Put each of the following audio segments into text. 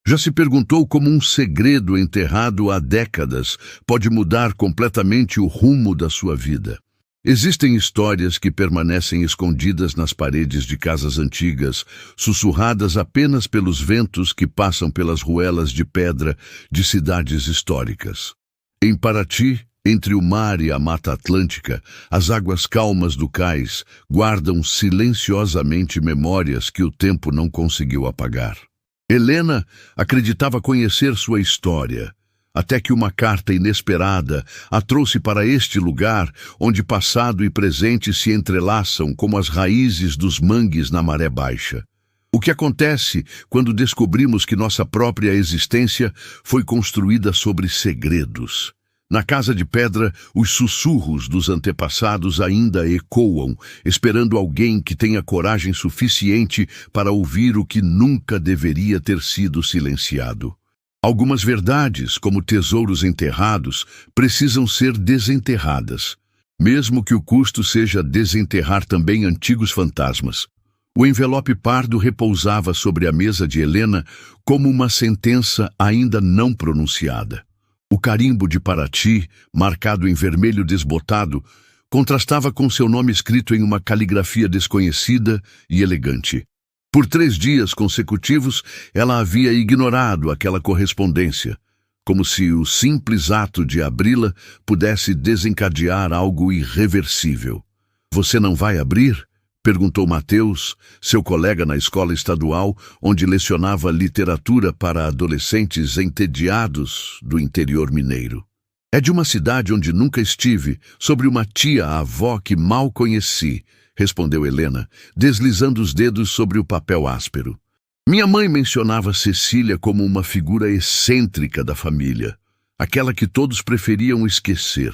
Já se perguntou como um segredo enterrado há décadas pode mudar completamente o rumo da sua vida? Existem histórias que permanecem escondidas nas paredes de casas antigas, sussurradas apenas pelos ventos que passam pelas ruelas de pedra de cidades históricas. Em Paraty, entre o mar e a Mata Atlântica, as águas calmas do cais guardam silenciosamente memórias que o tempo não conseguiu apagar. Helena acreditava conhecer sua história, até que uma carta inesperada a trouxe para este lugar onde passado e presente se entrelaçam como as raízes dos mangues na maré baixa. O que acontece quando descobrimos que nossa própria existência foi construída sobre segredos? Na casa de pedra, os sussurros dos antepassados ainda ecoam, esperando alguém que tenha coragem suficiente para ouvir o que nunca deveria ter sido silenciado. Algumas verdades, como tesouros enterrados, precisam ser desenterradas, mesmo que o custo seja desenterrar também antigos fantasmas. O envelope pardo repousava sobre a mesa de Helena como uma sentença ainda não pronunciada. O carimbo de Paraty, marcado em vermelho desbotado, contrastava com seu nome escrito em uma caligrafia desconhecida e elegante. Por 3 dias consecutivos, ela havia ignorado aquela correspondência, como se o simples ato de abri-la pudesse desencadear algo irreversível. "Você não vai abrir?" perguntou Mateus, seu colega na escola estadual, onde lecionava literatura para adolescentes entediados do interior mineiro. "É de uma cidade onde nunca estive, sobre uma tia-avó que mal conheci", respondeu Helena, deslizando os dedos sobre o papel áspero. "Minha mãe mencionava Cecília como uma figura excêntrica da família, aquela que todos preferiam esquecer."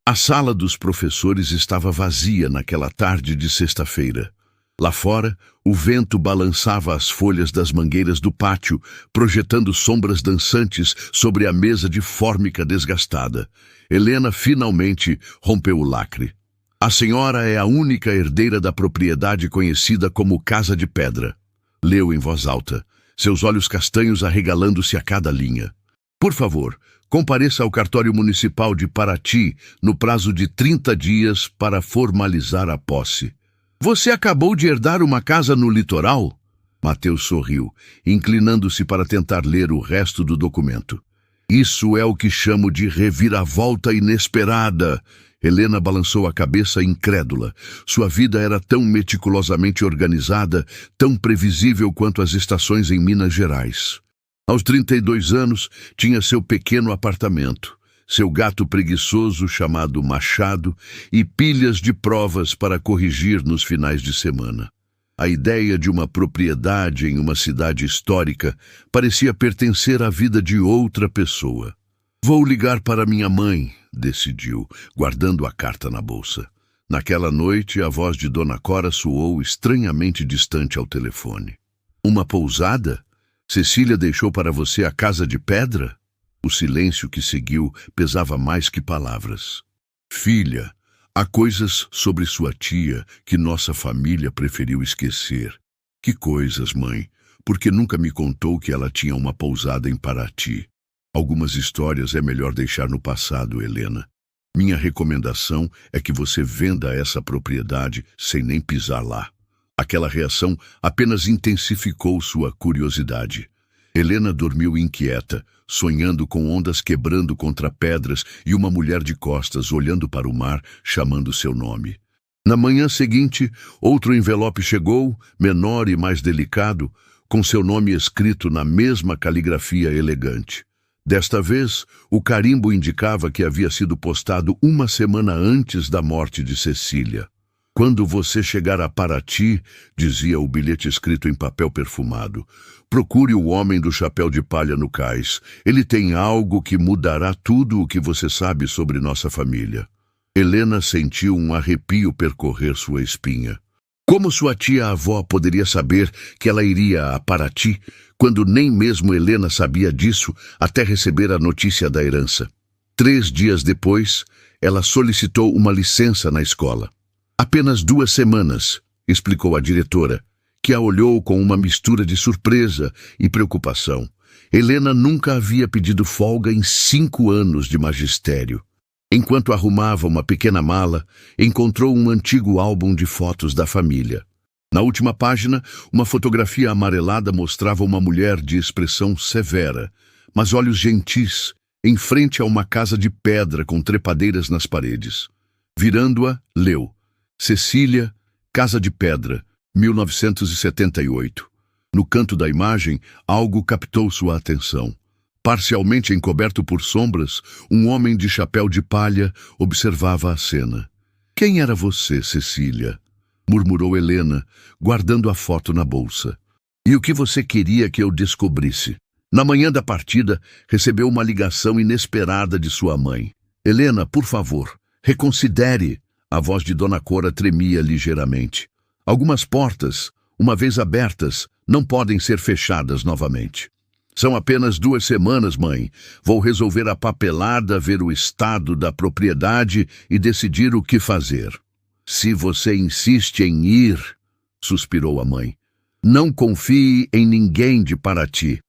A sala dos professores estava vazia naquela tarde de sexta-feira. Lá fora, o vento balançava as folhas das mangueiras do pátio, projetando sombras dançantes sobre a mesa de fórmica desgastada. Helena finalmente rompeu o lacre. "A senhora é a única herdeira da propriedade conhecida como Casa de Pedra", leu em voz alta, seus olhos castanhos arregalando-se a cada linha. "Por favor, compareça ao cartório municipal de Paraty no prazo de 30 dias para formalizar a posse." "Você acabou de herdar uma casa no litoral?" Mateus sorriu, inclinando-se para tentar ler o resto do documento. "Isso é o que chamo de reviravolta inesperada." Helena balançou a cabeça incrédula. Sua vida era tão meticulosamente organizada, tão previsível quanto as estações em Minas Gerais. Aos 32 anos, tinha seu pequeno apartamento, seu gato preguiçoso chamado Machado e pilhas de provas para corrigir nos finais de semana. A ideia de uma propriedade em uma cidade histórica parecia pertencer à vida de outra pessoa. "Vou ligar para minha mãe", decidiu, guardando a carta na bolsa. Naquela noite, a voz de Dona Cora soou estranhamente distante ao telefone. "Uma pousada? Cecília deixou para você a casa de pedra?" O silêncio que seguiu pesava mais que palavras. "Filha, há coisas sobre sua tia que nossa família preferiu esquecer." "Que coisas, mãe? Porque nunca me contou que ela tinha uma pousada em Paraty." "Algumas histórias é melhor deixar no passado, Helena. Minha recomendação é que você venda essa propriedade sem nem pisar lá." Aquela reação apenas intensificou sua curiosidade. Helena dormiu inquieta, sonhando com ondas quebrando contra pedras e uma mulher de costas olhando para o mar, chamando seu nome. Na manhã seguinte, outro envelope chegou, menor e mais delicado, com seu nome escrito na mesma caligrafia elegante. Desta vez, o carimbo indicava que havia sido postado uma semana antes da morte de Cecília. "Quando você chegar a Paraty", dizia o bilhete escrito em papel perfumado, "procure o homem do chapéu de palha no cais. Ele tem algo que mudará tudo o que você sabe sobre nossa família." Helena sentiu um arrepio percorrer sua espinha. Como sua tia-avó poderia saber que ela iria a Paraty, quando nem mesmo Helena sabia disso até receber a notícia da herança? 3 dias depois, ela solicitou uma licença na escola. "Apenas 2 semanas", explicou a diretora, que a olhou com uma mistura de surpresa e preocupação. Helena nunca havia pedido folga em 5 anos de magistério. Enquanto arrumava uma pequena mala, encontrou um antigo álbum de fotos da família. Na última página, uma fotografia amarelada mostrava uma mulher de expressão severa, mas olhos gentis, em frente a uma casa de pedra com trepadeiras nas paredes. Virando-a, leu: Cecília, Casa de Pedra, 1978. No canto da imagem, algo captou sua atenção. Parcialmente encoberto por sombras, um homem de chapéu de palha observava a cena. "Quem era você, Cecília?" murmurou Helena, guardando a foto na bolsa. "E o que você queria que eu descobrisse?" Na manhã da partida, recebeu uma ligação inesperada de sua mãe. "Helena, por favor, reconsidere." A voz de Dona Cora tremia ligeiramente. "Algumas portas, uma vez abertas, não podem ser fechadas novamente." "São apenas 2 semanas, mãe. Vou resolver a papelada, ver o estado da propriedade e decidir o que fazer." "Se você insiste em ir," suspirou a mãe, "não confie em ninguém de Paraty,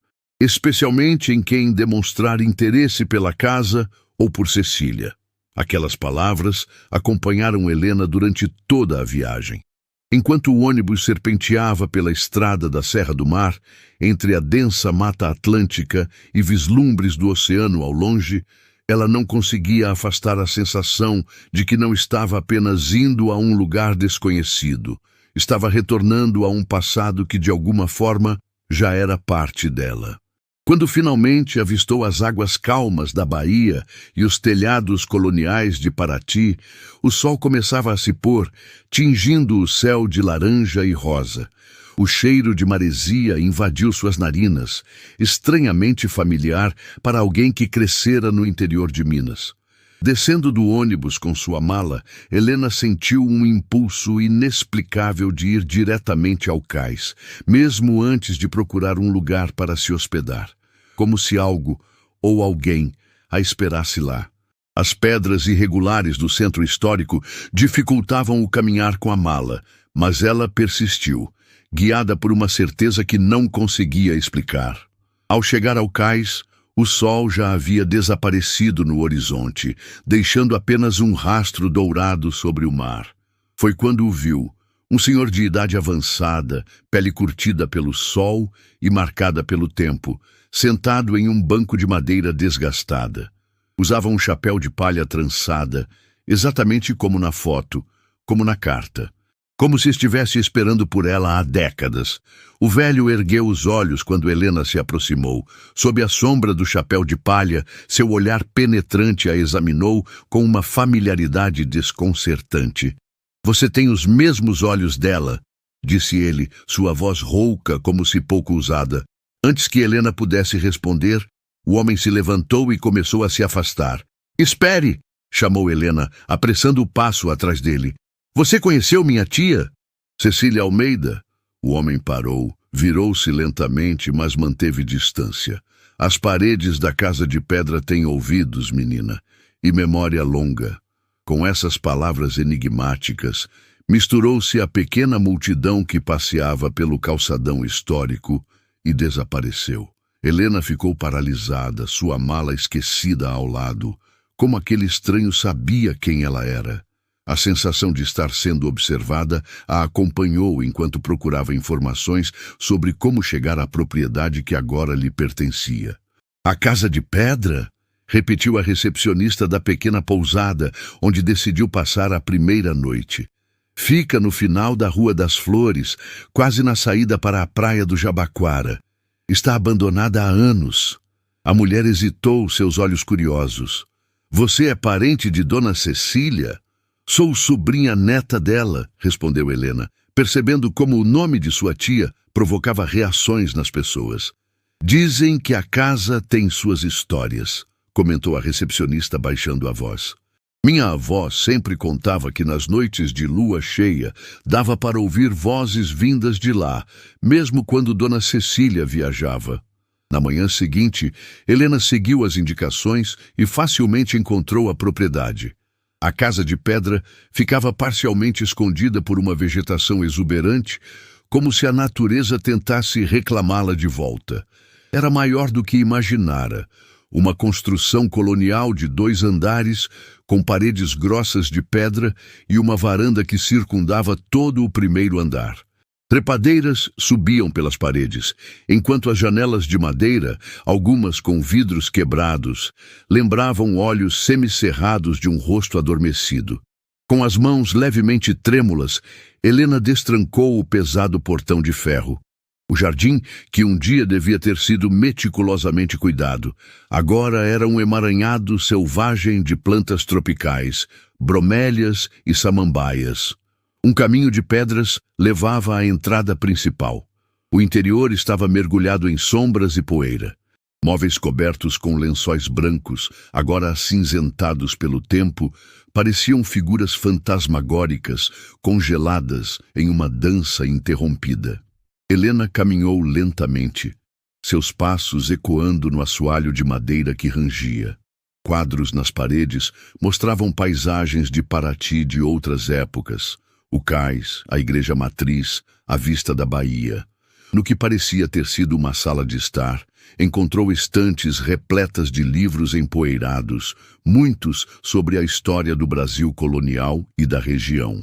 especialmente em quem demonstrar interesse pela casa ou por Cecília." Aquelas palavras acompanharam Helena durante toda a viagem. Enquanto o ônibus serpenteava pela estrada da Serra do Mar, entre a densa Mata Atlântica e vislumbres do oceano ao longe, ela não conseguia afastar a sensação de que não estava apenas indo a um lugar desconhecido, estava retornando a um passado que de alguma forma já era parte dela. Quando finalmente avistou as águas calmas da Bahia e os telhados coloniais de Paraty, o sol começava a se pôr, tingindo o céu de laranja e rosa. O cheiro de maresia invadiu suas narinas, estranhamente familiar para alguém que crescera no interior de Minas. Descendo do ônibus com sua mala, Helena sentiu um impulso inexplicável de ir diretamente ao cais, mesmo antes de procurar um lugar para se hospedar. Como se algo, ou alguém, a esperasse lá. As pedras irregulares do centro histórico dificultavam o caminhar com a mala, mas ela persistiu, guiada por uma certeza que não conseguia explicar. Ao chegar ao cais, o sol já havia desaparecido no horizonte, deixando apenas um rastro dourado sobre o mar. Foi quando o viu, um senhor de idade avançada, pele curtida pelo sol e marcada pelo tempo, sentado em um banco de madeira desgastada. Usava um chapéu de palha trançada, exatamente como na foto, como na carta. Como se estivesse esperando por ela há décadas. O velho ergueu os olhos quando Helena se aproximou. Sob a sombra do chapéu de palha, seu olhar penetrante a examinou com uma familiaridade desconcertante. "Você tem os mesmos olhos dela", disse ele, sua voz rouca como se pouco usada. Antes que Helena pudesse responder, o homem se levantou e começou a se afastar. "Espere!" chamou Helena, apressando o passo atrás dele. "Você conheceu minha tia?" "Cecília Almeida?" O homem parou, virou-se lentamente, mas manteve distância. "As paredes da casa de pedra têm ouvidos, menina, e memória longa." Com essas palavras enigmáticas, misturou-se a pequena multidão que passeava pelo calçadão histórico e desapareceu. Helena ficou paralisada, sua mala esquecida ao lado, como aquele estranho sabia quem ela era. A sensação de estar sendo observada a acompanhou enquanto procurava informações sobre como chegar à propriedade que agora lhe pertencia. "A Casa de Pedra?" repetiu a recepcionista da pequena pousada, onde decidiu passar a primeira noite. "Fica no final da Rua das Flores, quase na saída para a praia do Jabaquara. Está abandonada há anos." A mulher hesitou, seus olhos curiosos. "Você é parente de Dona Cecília?" "Sou sobrinha neta dela", respondeu Helena, percebendo como o nome de sua tia provocava reações nas pessoas. "Dizem que a casa tem suas histórias", comentou a recepcionista baixando a voz. "Minha avó sempre contava que nas noites de lua cheia dava para ouvir vozes vindas de lá, mesmo quando Dona Cecília viajava." Na manhã seguinte, Helena seguiu as indicações e facilmente encontrou a propriedade. A casa de pedra ficava parcialmente escondida por uma vegetação exuberante, como se a natureza tentasse reclamá-la de volta. Era maior do que imaginara. Uma construção colonial de 2 andares, com paredes grossas de pedra e uma varanda que circundava todo o primeiro andar. Trepadeiras subiam pelas paredes, enquanto as janelas de madeira, algumas com vidros quebrados, lembravam olhos semicerrados de um rosto adormecido. Com as mãos levemente trêmulas, Helena destrancou o pesado portão de ferro. O jardim, que um dia devia ter sido meticulosamente cuidado, agora era um emaranhado selvagem de plantas tropicais, bromélias e samambaias. Um caminho de pedras levava à entrada principal. O interior estava mergulhado em sombras e poeira. Móveis cobertos com lençóis brancos, agora acinzentados pelo tempo, pareciam figuras fantasmagóricas, congeladas em uma dança interrompida. Helena caminhou lentamente, seus passos ecoando no assoalho de madeira que rangia. Quadros nas paredes mostravam paisagens de Paraty de outras épocas, o cais, a igreja matriz, a vista da Bahia. No que parecia ter sido uma sala de estar, encontrou estantes repletas de livros empoeirados, muitos sobre a história do Brasil colonial e da região.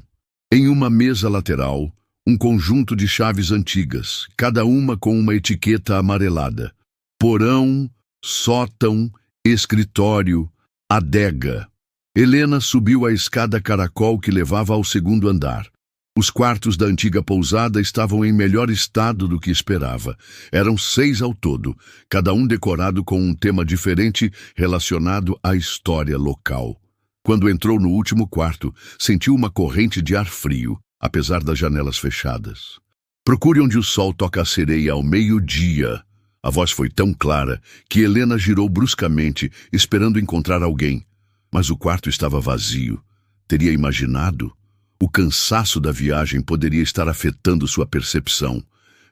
Em uma mesa lateral, um conjunto de chaves antigas, cada uma com uma etiqueta amarelada. Porão, sótão, escritório, adega. Helena subiu a escada caracol que levava ao segundo andar. Os quartos da antiga pousada estavam em melhor estado do que esperava. Eram 6 ao todo, cada um decorado com um tema diferente relacionado à história local. Quando entrou no último quarto, sentiu uma corrente de ar frio, apesar das janelas fechadas. Procure onde o sol toca a sereia ao meio-dia. A voz foi tão clara que Helena girou bruscamente, esperando encontrar alguém. Mas o quarto estava vazio. Teria imaginado? O cansaço da viagem poderia estar afetando sua percepção.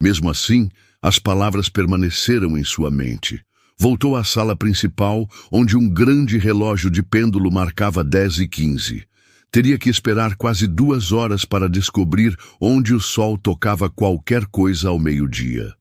Mesmo assim, as palavras permaneceram em sua mente. Voltou à sala principal, onde um grande relógio de pêndulo marcava 10h15. Teria que esperar quase 2 horas para descobrir onde o sol tocava qualquer coisa ao meio-dia.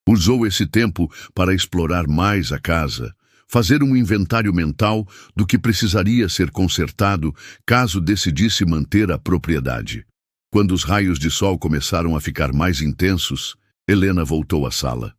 Usou esse tempo para explorar mais a casa, fazer um inventário mental do que precisaria ser consertado caso decidisse manter a propriedade. Quando os raios de sol começaram a ficar mais intensos, Helena voltou à sala.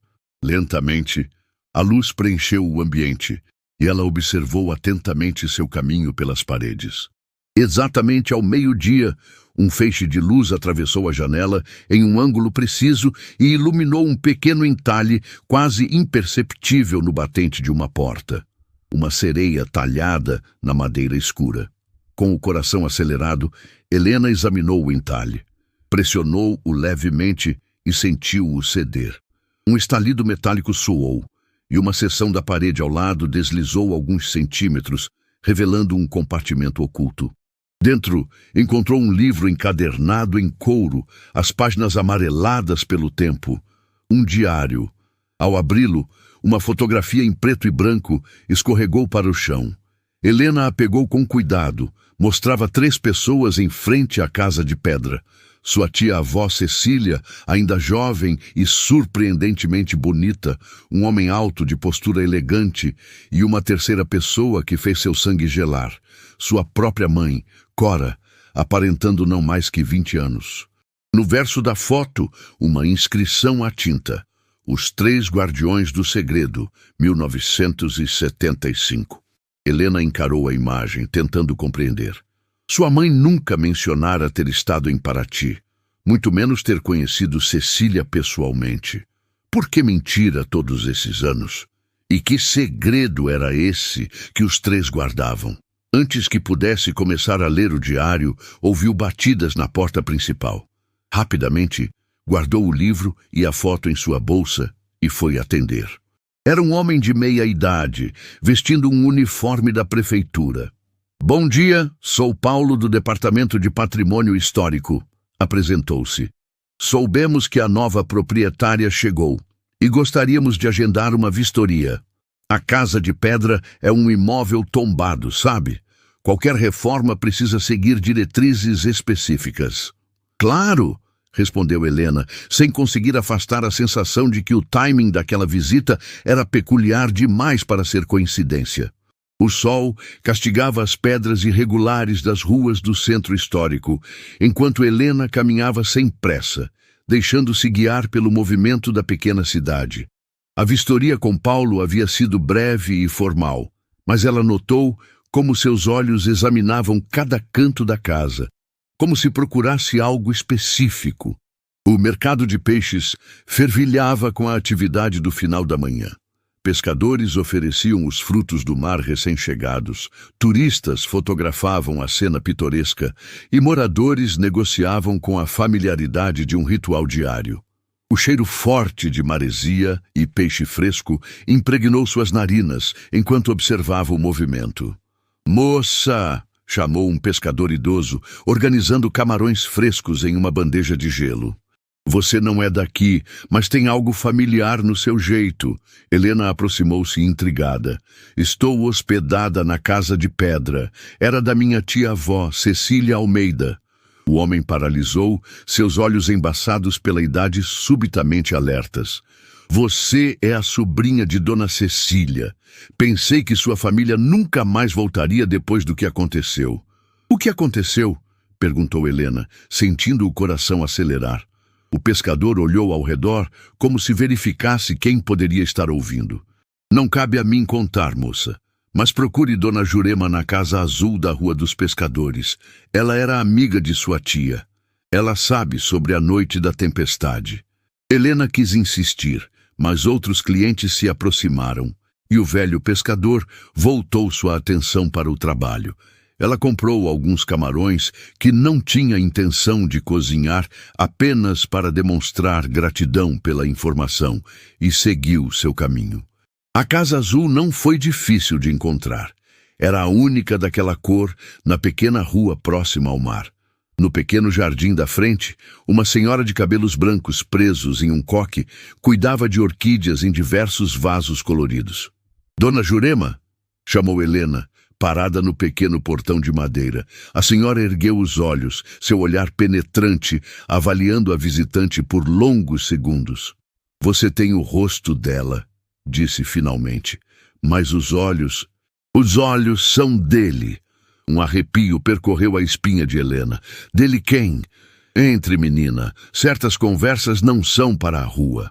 Lentamente, a luz preencheu o ambiente e ela observou atentamente seu caminho pelas paredes. Exatamente ao meio-dia, um feixe de luz atravessou a janela em um ângulo preciso e iluminou um pequeno entalhe quase imperceptível no batente de uma porta. Uma sereia talhada na madeira escura. Com o coração acelerado, Helena examinou o entalhe. Pressionou-o levemente e sentiu-o ceder. Um estalido metálico soou, e uma seção da parede ao lado deslizou alguns centímetros, revelando um compartimento oculto. Dentro, encontrou um livro encadernado em couro, as páginas amareladas pelo tempo. Um diário. Ao abri-lo, uma fotografia em preto e branco escorregou para o chão. Helena a pegou com cuidado. Mostrava 3 pessoas em frente à casa de pedra. Sua tia-avó Cecília, ainda jovem e surpreendentemente bonita, um homem alto de postura elegante, e uma terceira pessoa que fez seu sangue gelar. Sua própria mãe, Cora, aparentando não mais que 20 anos. No verso da foto, uma inscrição à tinta. Os 3 Guardiões do Segredo, 1975. Helena encarou a imagem, tentando compreender. Sua mãe nunca mencionara ter estado em Paraty, muito menos ter conhecido Cecília pessoalmente. Por que mentira todos esses anos? E que segredo era esse que os 3 guardavam? Antes que pudesse começar a ler o diário, ouviu batidas na porta principal. Rapidamente, guardou o livro e a foto em sua bolsa e foi atender. Era um homem de meia idade, vestindo um uniforme da prefeitura. Bom dia, sou Paulo do Departamento de Patrimônio Histórico, apresentou-se. Soubemos que a nova proprietária chegou e gostaríamos de agendar uma vistoria. A Casa de Pedra é um imóvel tombado, sabe? Qualquer reforma precisa seguir diretrizes específicas. Claro, respondeu Helena, sem conseguir afastar a sensação de que o timing daquela visita era peculiar demais para ser coincidência. O sol castigava as pedras irregulares das ruas do centro histórico, enquanto Helena caminhava sem pressa, deixando-se guiar pelo movimento da pequena cidade. A vistoria com Paulo havia sido breve e formal, mas ela notou como seus olhos examinavam cada canto da casa, como se procurasse algo específico. O mercado de peixes fervilhava com a atividade do final da manhã. Pescadores ofereciam os frutos do mar recém-chegados, turistas fotografavam a cena pitoresca e moradores negociavam com a familiaridade de um ritual diário. O cheiro forte de maresia e peixe fresco impregnou suas narinas enquanto observava o movimento. "Moça!" chamou um pescador idoso, organizando camarões frescos em uma bandeja de gelo. "Você não é daqui, mas tem algo familiar no seu jeito." Helena aproximou-se intrigada. "Estou hospedada na Casa de Pedra. Era da minha tia-avó, Cecília Almeida." O homem paralisou, seus olhos embaçados pela idade subitamente alertas. "Você é a sobrinha de Dona Cecília. Pensei que sua família nunca mais voltaria depois do que aconteceu." "O que aconteceu?" perguntou Helena, sentindo o coração acelerar. O pescador olhou ao redor como se verificasse quem poderia estar ouvindo. "Não cabe a mim contar, moça. Mas procure Dona Jurema na Casa Azul da Rua dos Pescadores. Ela era amiga de sua tia. Ela sabe sobre a noite da tempestade." Helena quis insistir, mas outros clientes se aproximaram, e o velho pescador voltou sua atenção para o trabalho. Ela comprou alguns camarões que não tinha intenção de cozinhar, apenas para demonstrar gratidão pela informação, e seguiu seu caminho. A Casa Azul não foi difícil de encontrar. Era a única daquela cor na pequena rua próxima ao mar. No pequeno jardim da frente, uma senhora de cabelos brancos presos em um coque cuidava de orquídeas em diversos vasos coloridos. "Dona Jurema?" chamou Helena, parada no pequeno portão de madeira. A senhora ergueu os olhos, seu olhar penetrante, avaliando a visitante por longos segundos. "Você tem o rosto dela", disse finalmente, "mas os olhos são dele." Um arrepio percorreu a espinha de Helena. "Dele quem?" "Entre, menina. Certas conversas não são para a rua."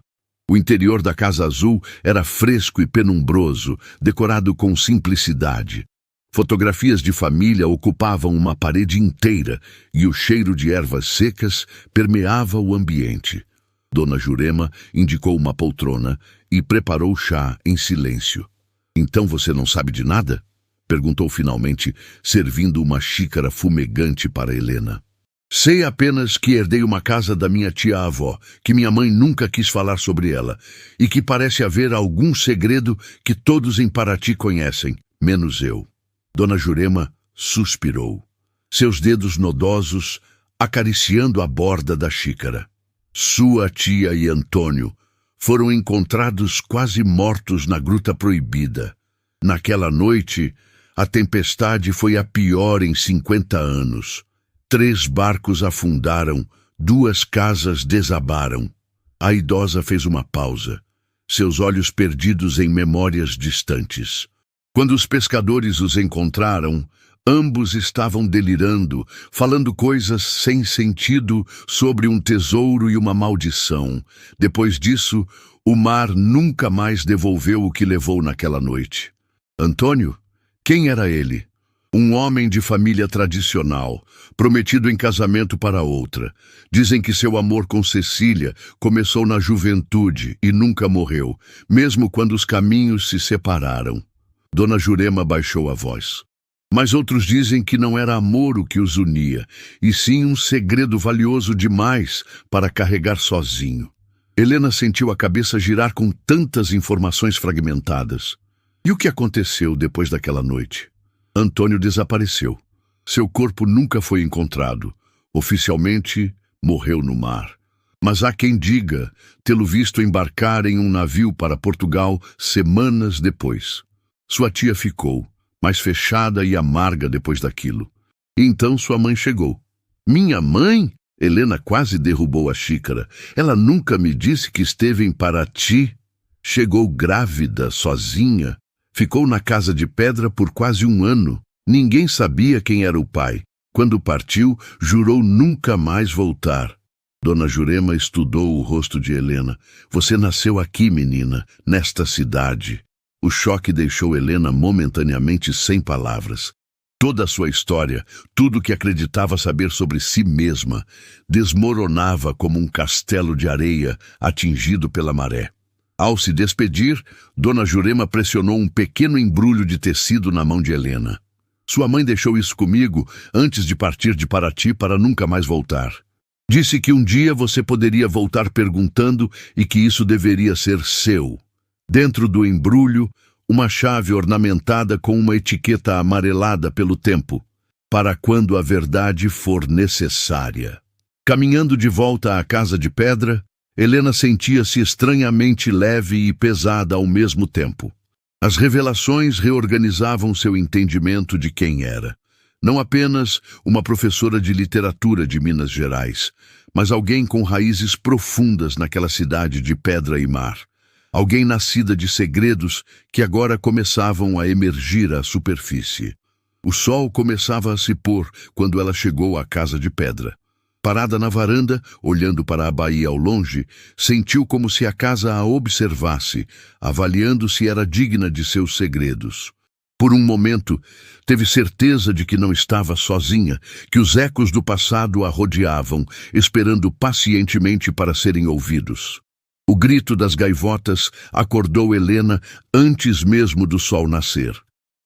O interior da Casa Azul era fresco e penumbroso, decorado com simplicidade. Fotografias de família ocupavam uma parede inteira e o cheiro de ervas secas permeava o ambiente. Dona Jurema indicou uma poltrona e preparou chá em silêncio. "Então você não sabe de nada?" perguntou finalmente, servindo uma xícara fumegante para Helena. "Sei apenas que herdei uma casa da minha tia-avó, que minha mãe nunca quis falar sobre ela, e que parece haver algum segredo que todos em Paraty conhecem, menos eu." Dona Jurema suspirou, seus dedos nodosos acariciando a borda da xícara. "Sua tia e Antônio foram encontrados quase mortos na Gruta Proibida. Naquela noite, a tempestade foi a pior em 50 anos. 3 barcos afundaram, 2 casas desabaram." A idosa fez uma pausa, seus olhos perdidos em memórias distantes. Quando os pescadores os encontraram, ambos estavam delirando, falando coisas sem sentido sobre um tesouro e uma maldição. Depois disso, o mar nunca mais devolveu o que levou naquela noite. Antônio? Quem era ele? Um homem de família tradicional, prometido em casamento para outra. Dizem que seu amor com Cecília começou na juventude e nunca morreu, mesmo quando os caminhos se separaram. Dona Jurema baixou a voz. Mas outros dizem que não era amor o que os unia, e sim um segredo valioso demais para carregar sozinho. Helena sentiu a cabeça girar com tantas informações fragmentadas. E o que aconteceu depois daquela noite? Antônio desapareceu. Seu corpo nunca foi encontrado. Oficialmente, morreu no mar. Mas há quem diga tê-lo visto embarcar em um navio para Portugal semanas depois. Sua tia ficou, mais fechada e amarga depois daquilo. E então sua mãe chegou. Minha mãe? Helena quase derrubou a xícara. Ela nunca me disse que esteve em Paraty. Chegou grávida, sozinha. Ficou na casa de pedra por quase 1 ano. Ninguém sabia quem era o pai. Quando partiu, jurou nunca mais voltar. Dona Jurema estudou o rosto de Helena. Você nasceu aqui, menina, nesta cidade. O choque deixou Helena momentaneamente sem palavras. Toda a sua história, tudo que acreditava saber sobre si mesma, desmoronava como um castelo de areia atingido pela maré. Ao se despedir, Dona Jurema pressionou um pequeno embrulho de tecido na mão de Helena. Sua mãe deixou isso comigo antes de partir de Paraty para nunca mais voltar. Disse que um dia você poderia voltar perguntando e que isso deveria ser seu. Dentro do embrulho, uma chave ornamentada com uma etiqueta amarelada pelo tempo, para quando a verdade for necessária. Caminhando de volta à casa de pedra, Helena sentia-se estranhamente leve e pesada ao mesmo tempo. As revelações reorganizavam seu entendimento de quem era. Não apenas uma professora de literatura de Minas Gerais, mas alguém com raízes profundas naquela cidade de pedra e mar. Alguém nascida de segredos que agora começavam a emergir à superfície. O sol começava a se pôr quando ela chegou à casa de pedra. Parada na varanda, olhando para a baía ao longe, sentiu como se a casa a observasse, avaliando se era digna de seus segredos. Por um momento, teve certeza de que não estava sozinha, que os ecos do passado a rodeavam, esperando pacientemente para serem ouvidos. O grito das gaivotas acordou Helena antes mesmo do sol nascer.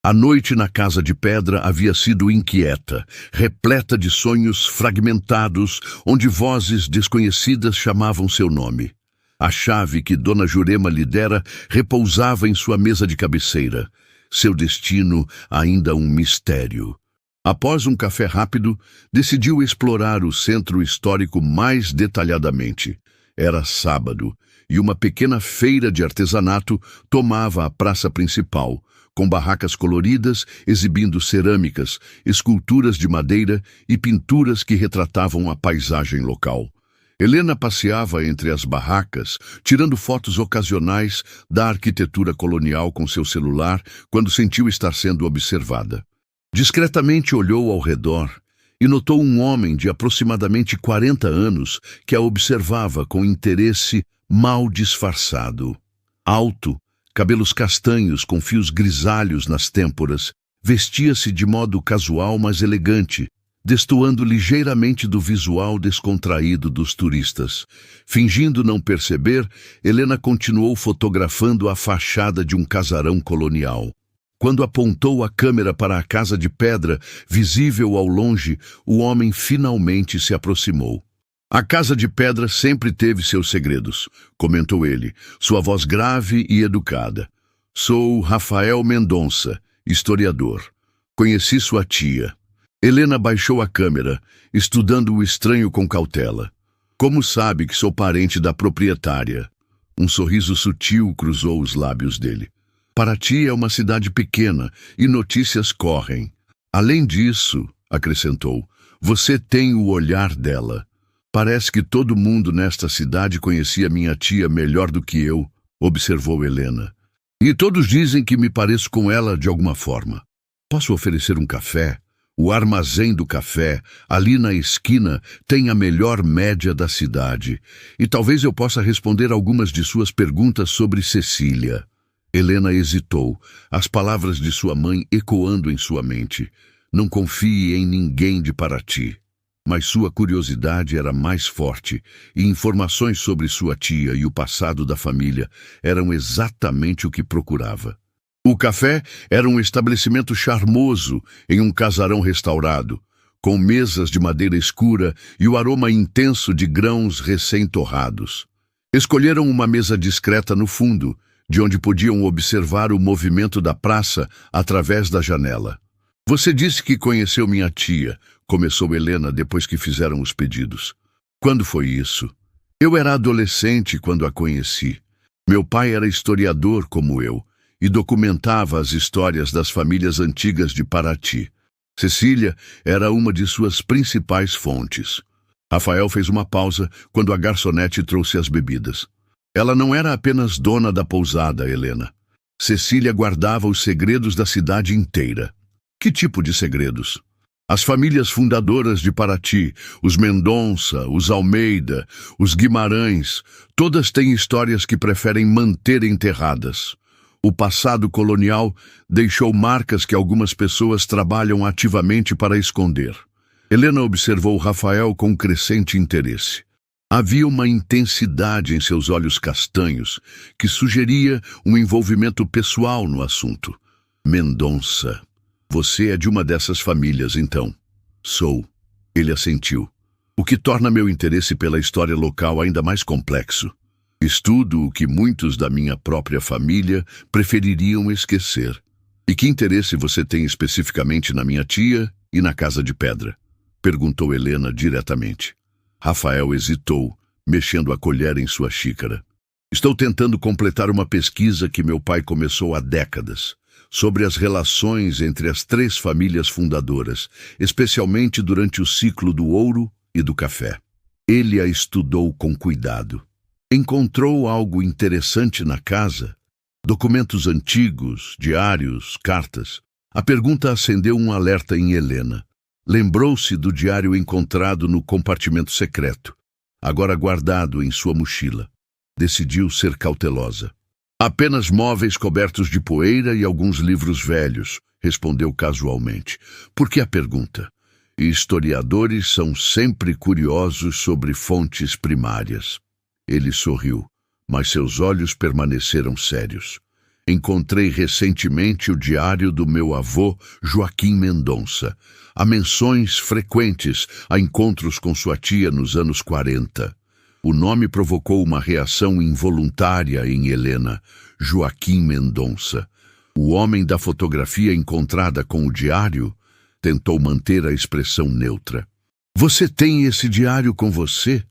A noite na casa de pedra havia sido inquieta, repleta de sonhos fragmentados, onde vozes desconhecidas chamavam seu nome. A chave que Dona Jurema lhe dera repousava em sua mesa de cabeceira. Seu destino ainda um mistério. Após um café rápido, decidiu explorar o centro histórico mais detalhadamente. Era sábado, e uma pequena feira de artesanato tomava a praça principal, com barracas coloridas exibindo cerâmicas, esculturas de madeira e pinturas que retratavam a paisagem local. Helena passeava entre as barracas, tirando fotos ocasionais da arquitetura colonial com seu celular quando sentiu estar sendo observada. Discretamente olhou ao redor e notou um homem de aproximadamente 40 anos que a observava com interesse mal disfarçado. Alto, cabelos castanhos com fios grisalhos nas têmporas, vestia-se de modo casual mas elegante, destoando ligeiramente do visual descontraído dos turistas. Fingindo não perceber, Helena continuou fotografando a fachada de um casarão colonial. Quando apontou a câmera para a casa de pedra, visível ao longe, o homem finalmente se aproximou. A casa de pedra sempre teve seus segredos, comentou ele, sua voz grave e educada. Sou Rafael Mendonça, historiador. Conheci sua tia. Helena baixou a câmera, estudando o estranho com cautela. Como sabe que sou parente da proprietária? Um sorriso sutil cruzou os lábios dele. Paraty é uma cidade pequena e notícias correm. Além disso, acrescentou, você tem o olhar dela. Parece que todo mundo nesta cidade conhecia minha tia melhor do que eu, observou Helena. E todos dizem que me pareço com ela de alguma forma. Posso oferecer um café? O armazém do café, ali na esquina, tem a melhor média da cidade. E talvez eu possa responder algumas de suas perguntas sobre Cecília. Helena hesitou, as palavras de sua mãe ecoando em sua mente. Não confie em ninguém de Paraty. Mas sua curiosidade era mais forte, e informações sobre sua tia e o passado da família eram exatamente o que procurava. O café era um estabelecimento charmoso em um casarão restaurado, com mesas de madeira escura e o aroma intenso de grãos recém-torrados. Escolheram uma mesa discreta no fundo, de onde podiam observar o movimento da praça através da janela. Você disse que conheceu minha tia, começou Helena depois que fizeram os pedidos. Quando foi isso? Eu era adolescente quando a conheci. Meu pai era historiador como eu e documentava as histórias das famílias antigas de Paraty. Cecília era uma de suas principais fontes. Rafael fez uma pausa quando a garçonete trouxe as bebidas. Ela não era apenas dona da pousada, Helena. Cecília guardava os segredos da cidade inteira. Que tipo de segredos? As famílias fundadoras de Paraty, os Mendonça, os Almeida, os Guimarães, todas têm histórias que preferem manter enterradas. O passado colonial deixou marcas que algumas pessoas trabalham ativamente para esconder. Helena observou Rafael com crescente interesse. Havia uma intensidade em seus olhos castanhos que sugeria um envolvimento pessoal no assunto. Mendonça. Você é de uma dessas famílias, então? Sou. Ele assentiu. O que torna meu interesse pela história local ainda mais complexo. Estudo o que muitos da minha própria família prefeririam esquecer. E que interesse você tem especificamente na minha tia e na Casa de Pedra? Perguntou Helena diretamente. Rafael hesitou, mexendo a colher em sua xícara. Estou tentando completar uma pesquisa que meu pai começou há décadas, sobre as relações entre as 3 famílias fundadoras, especialmente durante o ciclo do ouro e do café. Ele a estudou com cuidado. Encontrou algo interessante na casa? Documentos antigos, diários, cartas. A pergunta acendeu um alerta em Helena. Lembrou-se do diário encontrado no compartimento secreto, agora guardado em sua mochila. Decidiu ser cautelosa. Apenas móveis cobertos de poeira e alguns livros velhos, respondeu casualmente. Por que a pergunta? Historiadores são sempre curiosos sobre fontes primárias. Ele sorriu, mas seus olhos permaneceram sérios. Encontrei recentemente o diário do meu avô, Joaquim Mendonça. Há menções frequentes a encontros com sua tia nos anos 40. O nome provocou uma reação involuntária em Helena. Joaquim Mendonça. O homem da fotografia encontrada com o diário tentou manter a expressão neutra. Você tem esse diário com você?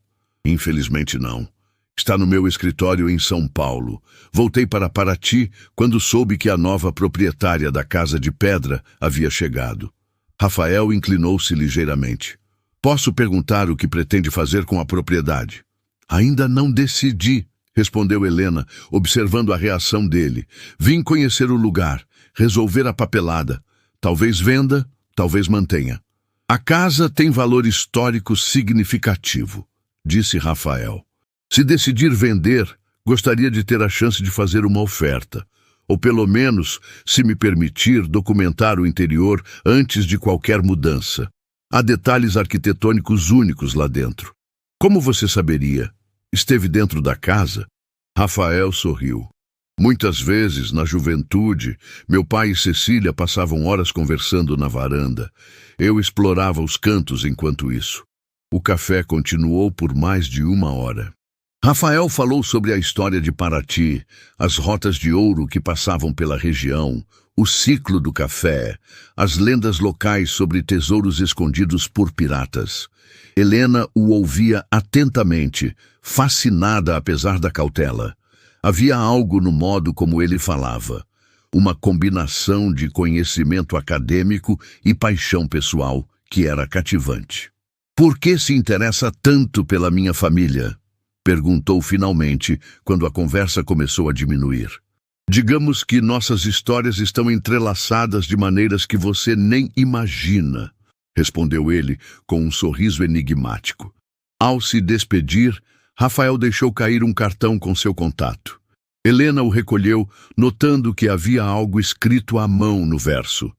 Infelizmente não. Está no meu escritório em São Paulo. Voltei para Paraty quando soube que a nova proprietária da Casa de Pedra havia chegado. Rafael inclinou-se ligeiramente. Posso perguntar o que pretende fazer com a propriedade? Ainda não decidi, respondeu Helena, observando a reação dele. Vim conhecer o lugar, resolver a papelada. Talvez venda, talvez mantenha. A casa tem valor histórico significativo, disse Rafael. Se decidir vender, gostaria de ter a chance de fazer uma oferta. Ou pelo menos, se me permitir, documentar o interior antes de qualquer mudança. Há detalhes arquitetônicos únicos lá dentro. Como você saberia? Esteve dentro da casa? Rafael sorriu. Muitas vezes, na juventude, meu pai e Cecília passavam horas conversando na varanda. Eu explorava os cantos enquanto isso. O café continuou por mais de 1 hora. Rafael falou sobre a história de Paraty, as rotas de ouro que passavam pela região, o ciclo do café, as lendas locais sobre tesouros escondidos por piratas. Helena o ouvia atentamente, fascinada apesar da cautela. Havia algo no modo como ele falava, uma combinação de conhecimento acadêmico e paixão pessoal que era cativante. Por que se interessa tanto pela minha família? Perguntou finalmente, quando a conversa começou a diminuir. Digamos que nossas histórias estão entrelaçadas de maneiras que você nem imagina, respondeu ele com um sorriso enigmático. Ao se despedir, Rafael deixou cair um cartão com seu contato. Helena o recolheu, notando que havia algo escrito à mão no verso.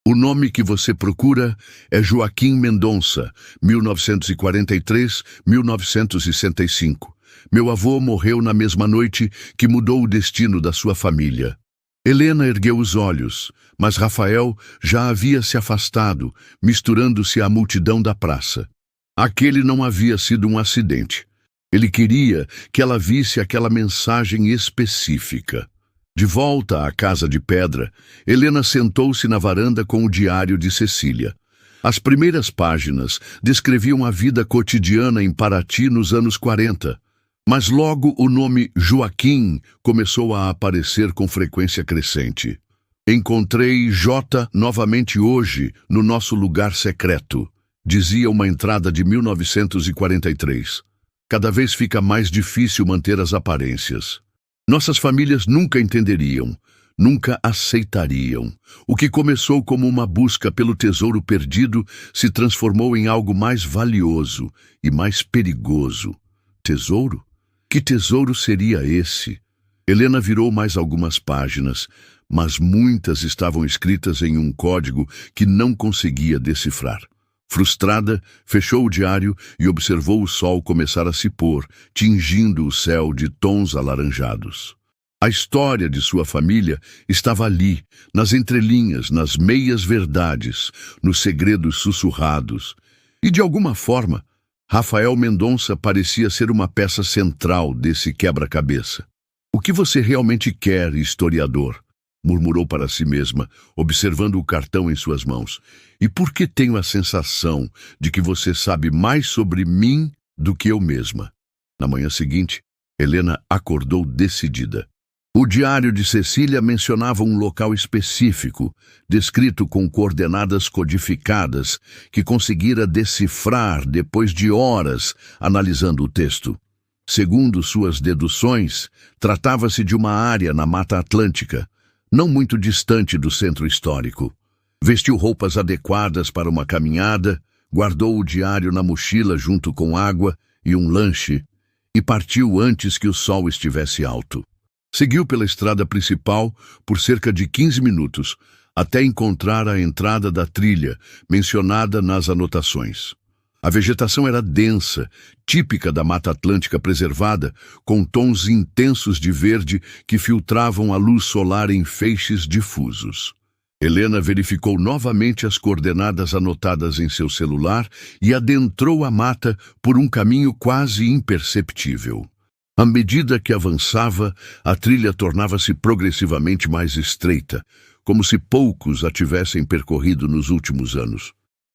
O nome que você procura é Joaquim Mendonça, 1943-1965. Meu avô morreu na mesma noite que mudou o destino da sua família. Helena ergueu os olhos, mas Rafael já havia se afastado, misturando-se à multidão da praça. Aquele não havia sido um acidente. Ele queria que ela visse aquela mensagem específica. De volta à Casa de Pedra, Helena sentou-se na varanda com o diário de Cecília. As primeiras páginas descreviam a vida cotidiana em Paraty nos anos 40. Mas logo o nome Joaquim começou a aparecer com frequência crescente. Encontrei J novamente hoje, no nosso lugar secreto, dizia uma entrada de 1943. Cada vez fica mais difícil manter as aparências. Nossas famílias nunca entenderiam, nunca aceitariam. O que começou como uma busca pelo tesouro perdido se transformou em algo mais valioso e mais perigoso. Tesouro? Que tesouro seria esse? Helena virou mais algumas páginas, mas muitas estavam escritas em um código que não conseguia decifrar. Frustrada, fechou o diário e observou o sol começar a se pôr, tingindo o céu de tons alaranjados. A história de sua família estava ali, nas entrelinhas, nas meias-verdades, nos segredos sussurrados. E, de alguma forma, Rafael Mendonça parecia ser uma peça central desse quebra-cabeça. "O que você realmente quer, historiador?", murmurou para si mesma, observando o cartão em suas mãos. "E por que tenho a sensação de que você sabe mais sobre mim do que eu mesma?" Na manhã seguinte, Helena acordou decidida. O diário de Cecília mencionava um local específico, descrito com coordenadas codificadas, que conseguira decifrar depois de horas analisando o texto. Segundo suas deduções, tratava-se de uma área na Mata Atlântica, não muito distante do centro histórico. Vestiu roupas adequadas para uma caminhada, guardou o diário na mochila junto com água e um lanche e partiu antes que o sol estivesse alto. Seguiu pela estrada principal por cerca de 15 minutos, até encontrar a entrada da trilha, mencionada nas anotações. A vegetação era densa, típica da Mata Atlântica preservada, com tons intensos de verde que filtravam a luz solar em feixes difusos. Helena verificou novamente as coordenadas anotadas em seu celular e adentrou a mata por um caminho quase imperceptível. À medida que avançava, a trilha tornava-se progressivamente mais estreita, como se poucos a tivessem percorrido nos últimos anos.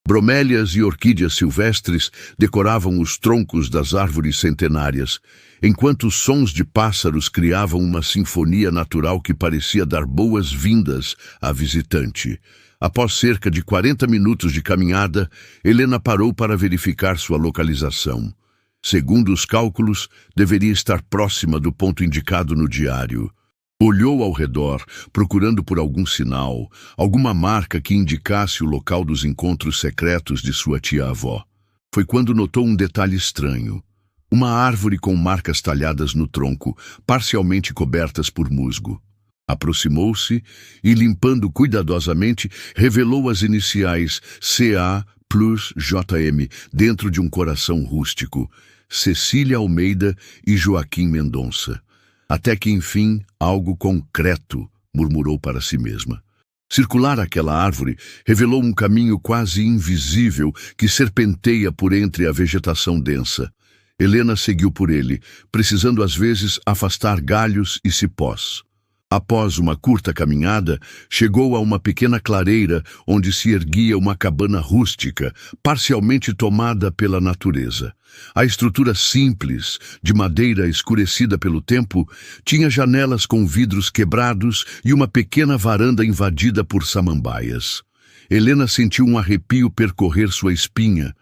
Bromélias e orquídeas silvestres decoravam os troncos das árvores centenárias, enquanto os sons de pássaros criavam uma sinfonia natural que parecia dar boas-vindas à visitante. Após cerca de 40 minutos de caminhada, Helena parou para verificar sua localização. Segundo os cálculos, deveria estar próxima do ponto indicado no diário. Olhou ao redor, procurando por algum sinal, alguma marca que indicasse o local dos encontros secretos de sua tia-avó. Foi quando notou um detalhe estranho. Uma árvore com marcas talhadas no tronco, parcialmente cobertas por musgo. Aproximou-se e, limpando cuidadosamente, revelou as iniciais CA plus JM dentro de um coração rústico. Cecília Almeida e Joaquim Mendonça. Até que, enfim, algo concreto, murmurou para si mesma. Circular aquela árvore revelou um caminho quase invisível que serpenteia por entre a vegetação densa. Helena seguiu por ele, precisando às vezes afastar galhos e cipós. Após uma curta caminhada, chegou a uma pequena clareira onde se erguia uma cabana rústica, parcialmente tomada pela natureza. A estrutura simples, de madeira escurecida pelo tempo, tinha janelas com vidros quebrados e uma pequena varanda invadida por samambaias. Helena sentiu um arrepio percorrer sua espinha.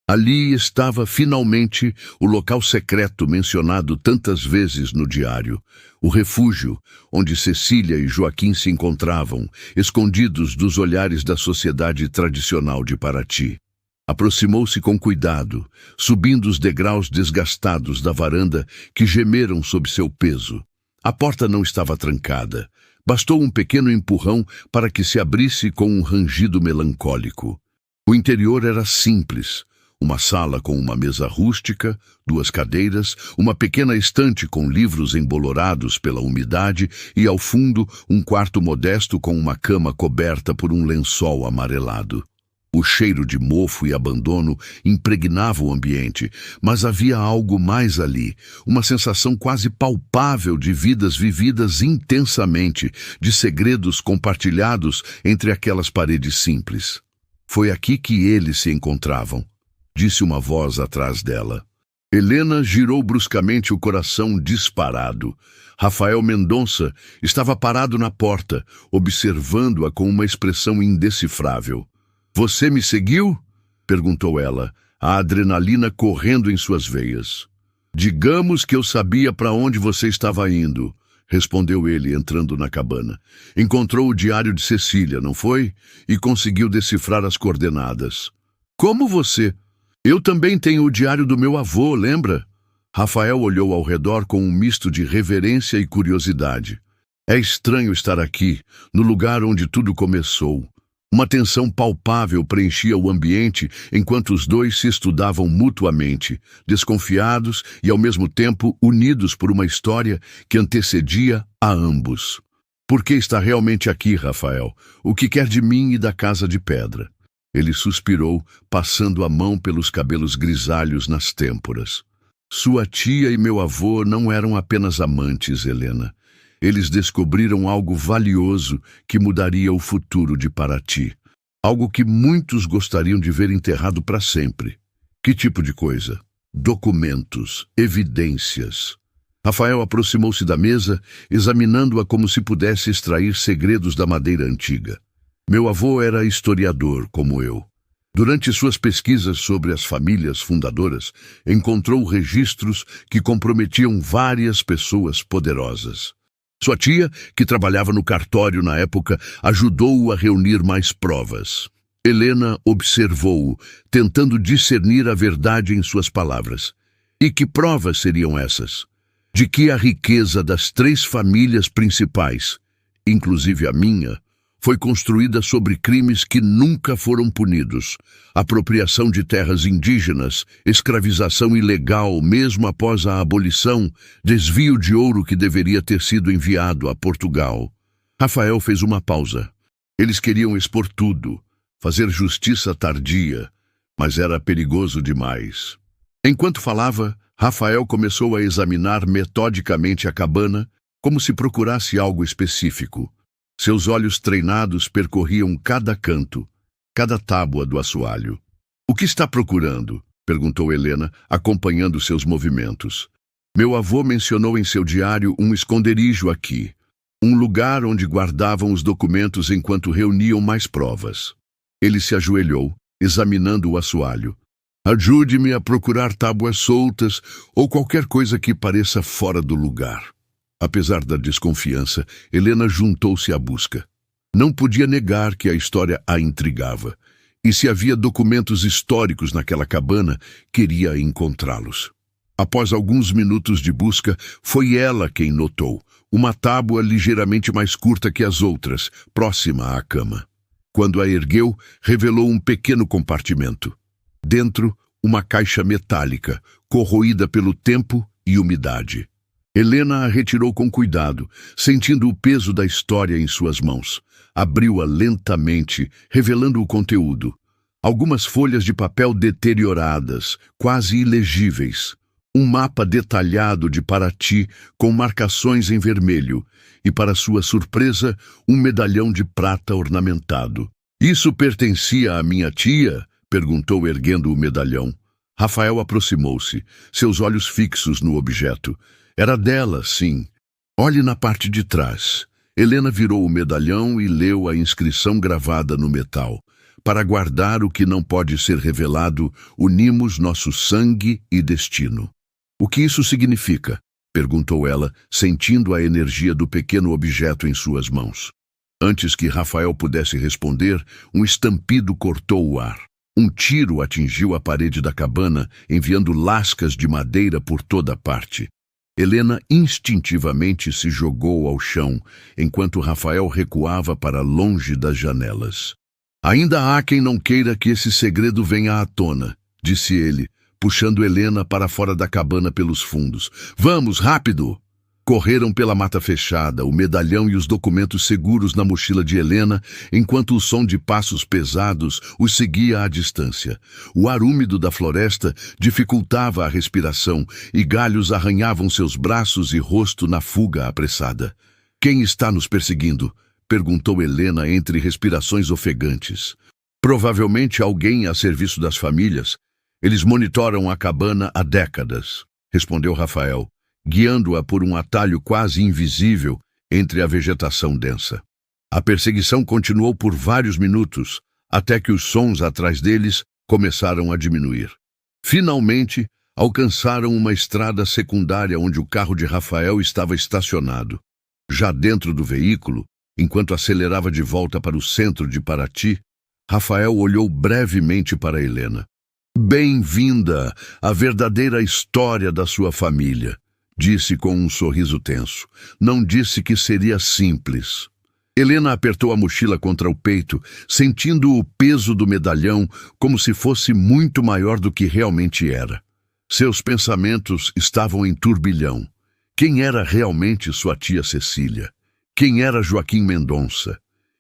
Ali estava, finalmente, o local secreto mencionado tantas vezes no diário. O refúgio, onde Cecília e Joaquim se encontravam, escondidos dos olhares da sociedade tradicional de Paraty. Aproximou-se com cuidado, subindo os degraus desgastados da varanda que gemeram sob seu peso. A porta não estava trancada. Bastou um pequeno empurrão para que se abrisse com um rangido melancólico. O interior era simples. Uma sala com uma mesa rústica, 2 cadeiras, uma pequena estante com livros embolorados pela umidade e, ao fundo, um quarto modesto com uma cama coberta por um lençol amarelado. O cheiro de mofo e abandono impregnava o ambiente, mas havia algo mais ali, uma sensação quase palpável de vidas vividas intensamente, de segredos compartilhados entre aquelas paredes simples. Foi aqui que eles se encontravam, disse uma voz atrás dela. Helena girou bruscamente, o coração disparado. Rafael Mendonça estava parado na porta, observando-a com uma expressão indecifrável. "Você me seguiu?" perguntou ela, a adrenalina correndo em suas veias. Digamos que eu sabia para onde você estava indo, respondeu ele, entrando na cabana. Encontrou o diário de Cecília, não foi? E conseguiu decifrar as coordenadas. Como você? Eu também tenho o diário do meu avô, lembra? Rafael olhou ao redor com um misto de reverência e curiosidade. É estranho estar aqui, no lugar onde tudo começou. Uma tensão palpável preenchia o ambiente enquanto os dois se estudavam mutuamente, desconfiados e ao mesmo tempo unidos por uma história que antecedia a ambos. Por que está realmente aqui, Rafael? O que quer de mim e da Casa de Pedra? Ele suspirou, passando a mão pelos cabelos grisalhos nas têmporas. Sua tia e meu avô não eram apenas amantes, Helena. Eles descobriram algo valioso que mudaria o futuro de Paraty. Algo que muitos gostariam de ver enterrado para sempre. Que tipo de coisa? Documentos, evidências. Rafael aproximou-se da mesa, examinando-a como se pudesse extrair segredos da madeira antiga. Meu avô era historiador, como eu. Durante suas pesquisas sobre as famílias fundadoras, encontrou registros que comprometiam várias pessoas poderosas. Sua tia, que trabalhava no cartório na época, ajudou-o a reunir mais provas. Helena observou-o, tentando discernir a verdade em suas palavras. E que provas seriam essas? De que a riqueza das 3 famílias principais, inclusive a minha, foi construída sobre crimes que nunca foram punidos. Apropriação de terras indígenas, escravização ilegal mesmo após a abolição, desvio de ouro que deveria ter sido enviado a Portugal. Rafael fez uma pausa. Eles queriam expor tudo, fazer justiça tardia, mas era perigoso demais. Enquanto falava, Rafael começou a examinar metodicamente a cabana, como se procurasse algo específico. Seus olhos treinados percorriam cada canto, cada tábua do assoalho. "O que está procurando?" perguntou Helena, acompanhando seus movimentos. "Meu avô mencionou em seu diário um esconderijo aqui, um lugar onde guardavam os documentos enquanto reuniam mais provas." Ele se ajoelhou, examinando o assoalho. "Ajude-me a procurar tábuas soltas ou qualquer coisa que pareça fora do lugar." Apesar da desconfiança, Helena juntou-se à busca. Não podia negar que a história a intrigava, e se havia documentos históricos naquela cabana, queria encontrá-los. Após alguns minutos de busca, foi ela quem notou uma tábua ligeiramente mais curta que as outras, próxima à cama. Quando a ergueu, revelou um pequeno compartimento. Dentro, uma caixa metálica, corroída pelo tempo e umidade. Helena a retirou com cuidado, sentindo o peso da história em suas mãos. Abriu-a lentamente, revelando o conteúdo. Algumas folhas de papel deterioradas, quase ilegíveis. Um mapa detalhado de Paraty, com marcações em vermelho. E, para sua surpresa, um medalhão de prata ornamentado. "Isso pertencia à minha tia?" perguntou, erguendo o medalhão. Rafael aproximou-se, seus olhos fixos no objeto. Era dela, sim. "Olhe na parte de trás." Helena virou o medalhão e leu a inscrição gravada no metal. "Para guardar o que não pode ser revelado, unimos nosso sangue e destino." "O que isso significa?" perguntou ela, sentindo a energia do pequeno objeto em suas mãos. Antes que Rafael pudesse responder, um estampido cortou o ar. Um tiro atingiu a parede da cabana, enviando lascas de madeira por toda parte. Helena instintivamente se jogou ao chão, enquanto Rafael recuava para longe das janelas. "Ainda há quem não queira que esse segredo venha à tona", disse ele, puxando Helena para fora da cabana pelos fundos. "Vamos, rápido!" Correram pela mata fechada, o medalhão e os documentos seguros na mochila de Helena, enquanto o som de passos pesados os seguia à distância. O ar úmido da floresta dificultava a respiração e galhos arranhavam seus braços e rosto na fuga apressada. "Quem está nos perseguindo?" perguntou Helena entre respirações ofegantes. "Provavelmente alguém a serviço das famílias. Eles monitoram a cabana há décadas", respondeu Rafael, guiando-a por um atalho quase invisível entre a vegetação densa. A perseguição continuou por vários minutos, até que os sons atrás deles começaram a diminuir. Finalmente, alcançaram uma estrada secundária onde o carro de Rafael estava estacionado. Já dentro do veículo, enquanto acelerava de volta para o centro de Paraty, Rafael olhou brevemente para Helena. "Bem-vinda à verdadeira história da sua família", disse com um sorriso tenso. Não disse que seria simples. Helena apertou a mochila contra o peito, sentindo o peso do medalhão como se fosse muito maior do que realmente era. Seus pensamentos estavam em turbilhão. Quem era realmente sua tia Cecília? Quem era Joaquim Mendonça?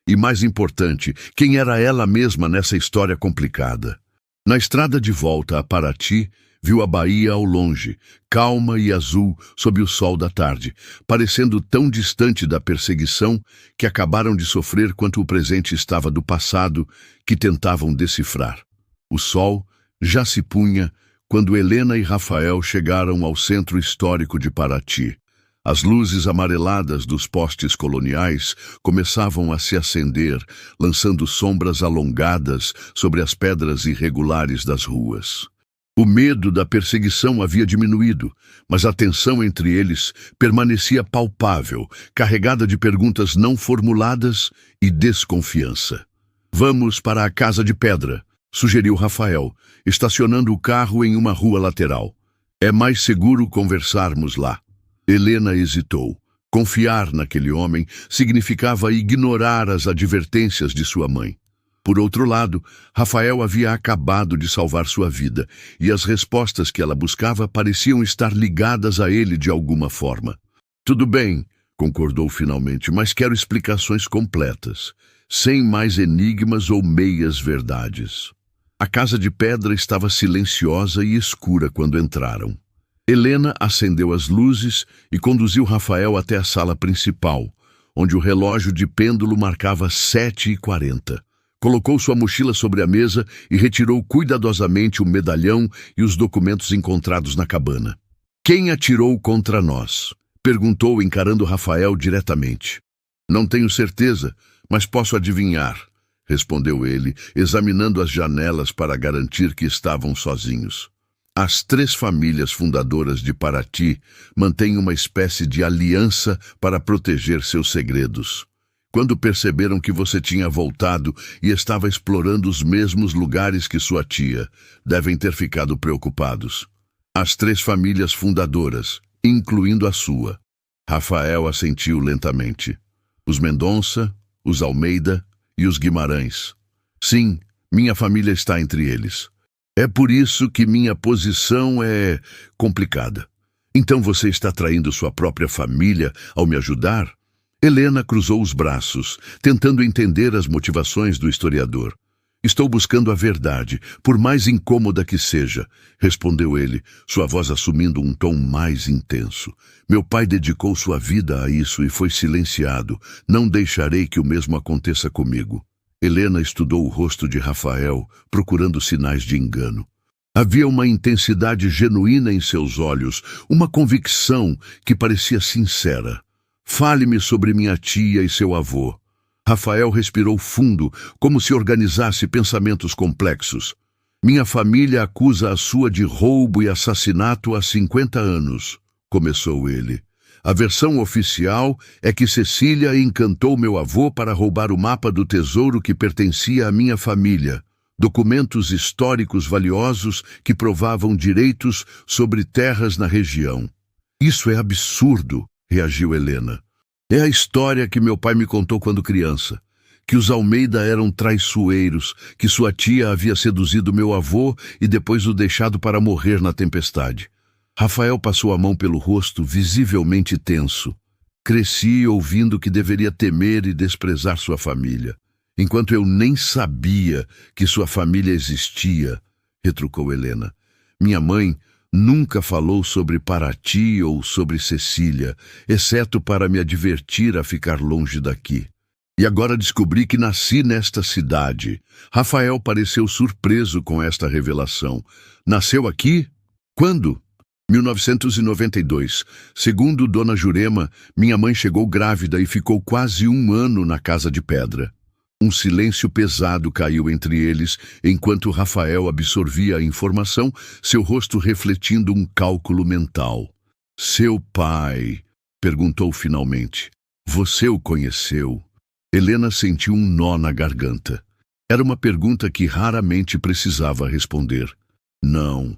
E mais importante, quem era ela mesma nessa história complicada? Na estrada de volta a Paraty, viu a Bahia ao longe, calma e azul sob o sol da tarde, parecendo tão distante da perseguição que acabaram de sofrer quanto o presente estava do passado que tentavam decifrar. O sol já se punha quando Helena e Rafael chegaram ao centro histórico de Paraty. As luzes amareladas dos postes coloniais começavam a se acender, lançando sombras alongadas sobre as pedras irregulares das ruas. O medo da perseguição havia diminuído, mas a tensão entre eles permanecia palpável, carregada de perguntas não formuladas e desconfiança. "Vamos para a Casa de Pedra", sugeriu Rafael, estacionando o carro em uma rua lateral. "É mais seguro conversarmos lá." Helena hesitou. Confiar naquele homem significava ignorar as advertências de sua mãe. Por outro lado, Rafael havia acabado de salvar sua vida, e as respostas que ela buscava pareciam estar ligadas a ele de alguma forma. "Tudo bem", concordou finalmente, "mas quero explicações completas, sem mais enigmas ou meias-verdades." A Casa de Pedra estava silenciosa e escura quando entraram. Helena acendeu as luzes e conduziu Rafael até a sala principal, onde o relógio de pêndulo marcava 7h40. Colocou sua mochila sobre a mesa e retirou cuidadosamente o medalhão e os documentos encontrados na cabana. "Quem atirou contra nós?" perguntou, encarando Rafael diretamente. "Não tenho certeza, mas posso adivinhar", respondeu ele, examinando as janelas para garantir que estavam sozinhos. As 3 famílias fundadoras de Paraty mantêm uma espécie de aliança para proteger seus segredos. Quando perceberam que você tinha voltado e estava explorando os mesmos lugares que sua tia, devem ter ficado preocupados. As 3 famílias fundadoras, incluindo a sua. Rafael assentiu lentamente. Os Mendonça, os Almeida e os Guimarães. Sim, minha família está entre eles. É por isso que minha posição é complicada. Então você está traindo sua própria família ao me ajudar? Helena cruzou os braços, tentando entender as motivações do historiador. "Estou buscando a verdade, por mais incômoda que seja", respondeu ele, sua voz assumindo um tom mais intenso. "Meu pai dedicou sua vida a isso e foi silenciado. Não deixarei que o mesmo aconteça comigo." Helena estudou o rosto de Rafael, procurando sinais de engano. Havia uma intensidade genuína em seus olhos, uma convicção que parecia sincera. "Fale-me sobre minha tia e seu avô." Rafael respirou fundo, como se organizasse pensamentos complexos. "Minha família acusa a sua de roubo e assassinato há 50 anos", começou ele. "A versão oficial é que Cecília encantou meu avô para roubar o mapa do tesouro que pertencia à minha família, documentos históricos valiosos que provavam direitos sobre terras na região." "Isso é absurdo", reagiu Helena. "É a história que meu pai me contou quando criança, que os Almeida eram traiçoeiros, que sua tia havia seduzido meu avô e depois o deixado para morrer na tempestade." Rafael passou a mão pelo rosto, visivelmente tenso. "Cresci ouvindo que deveria temer e desprezar sua família, enquanto eu nem sabia que sua família existia", retrucou Helena. "Minha mãe nunca falou sobre Paraty ou sobre Cecília, exceto para me advertir a ficar longe daqui. E agora descobri que nasci nesta cidade." Rafael pareceu surpreso com esta revelação. "Nasceu aqui? Quando?" 1992. Segundo Dona Jurema, minha mãe chegou grávida e ficou quase 1 ano na Casa de Pedra. Um silêncio pesado caiu entre eles, enquanto Rafael absorvia a informação, seu rosto refletindo um cálculo mental. Seu pai, perguntou finalmente. Você o conheceu? Helena sentiu um nó na garganta. Era uma pergunta que raramente precisava responder. Não.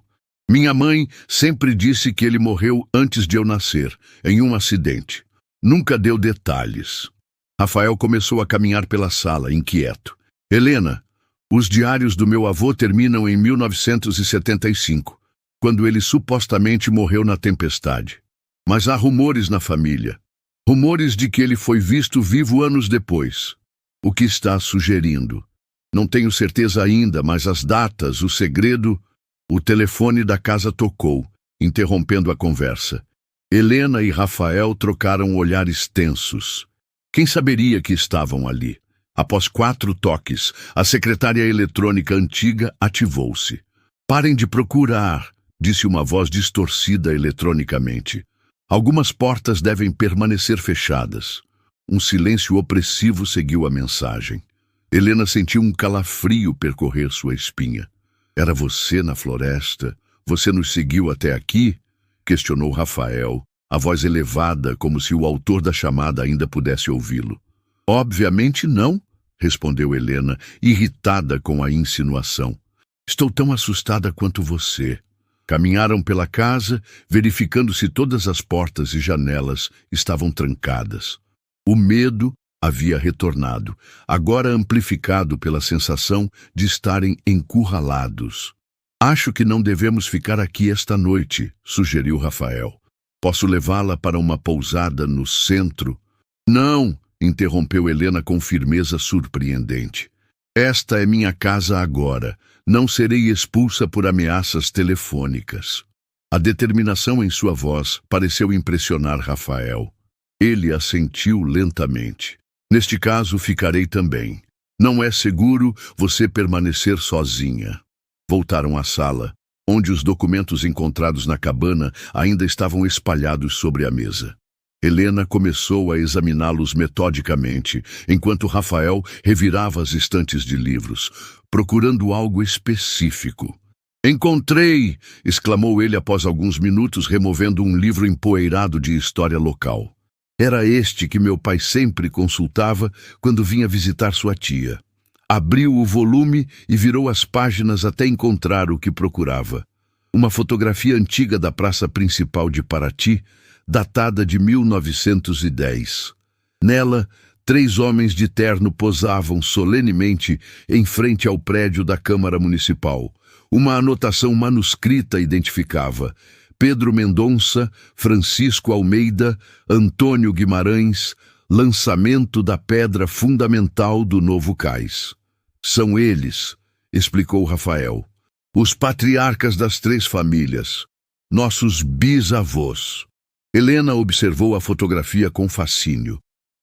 Minha mãe sempre disse que ele morreu antes de eu nascer, em um acidente. Nunca deu detalhes. Rafael começou a caminhar pela sala, inquieto. Helena, os diários do meu avô terminam em 1975, quando ele supostamente morreu na tempestade. Mas há rumores na família. Rumores de que ele foi visto vivo anos depois. O que está sugerindo? Não tenho certeza ainda, mas as datas, o segredo... O telefone da casa tocou, interrompendo a conversa. Helena e Rafael trocaram olhares tensos. Quem saberia que estavam ali? Após 4 toques, a secretária eletrônica antiga ativou-se. Parem de procurar, disse uma voz distorcida eletronicamente. Algumas portas devem permanecer fechadas. Um silêncio opressivo seguiu a mensagem. Helena sentiu um calafrio percorrer sua espinha. Era você na floresta? Você nos seguiu até aqui? Questionou Rafael, a voz elevada como se o autor da chamada ainda pudesse ouvi-lo. Obviamente não, respondeu Helena, irritada com a insinuação. Estou tão assustada quanto você. Caminharam pela casa, verificando se todas as portas e janelas estavam trancadas. O medo havia retornado, agora amplificado pela sensação de estarem encurralados. Acho que não devemos ficar aqui esta noite, sugeriu Rafael. Posso levá-la para uma pousada no centro? Não, interrompeu Helena com firmeza surpreendente. Esta é minha casa agora. Não serei expulsa por ameaças telefônicas. A determinação em sua voz pareceu impressionar Rafael. Ele assentiu lentamente. Neste caso, ficarei também. Não é seguro você permanecer sozinha. Voltaram à sala, onde os documentos encontrados na cabana ainda estavam espalhados sobre a mesa. Helena começou a examiná-los metodicamente, enquanto Rafael revirava as estantes de livros, procurando algo específico. Encontrei! Exclamou ele após alguns minutos, removendo um livro empoeirado de história local. Era este que meu pai sempre consultava quando vinha visitar sua tia. Abriu o volume e virou as páginas até encontrar o que procurava. Uma fotografia antiga da praça principal de Paraty, datada de 1910. Nela, 3 homens de terno posavam solenemente em frente ao prédio da Câmara Municipal. Uma anotação manuscrita identificava Pedro Mendonça, Francisco Almeida, Antônio Guimarães, lançamento da pedra fundamental do novo cais. São eles, explicou Rafael, os patriarcas das 3 famílias, nossos bisavós. Helena observou a fotografia com fascínio.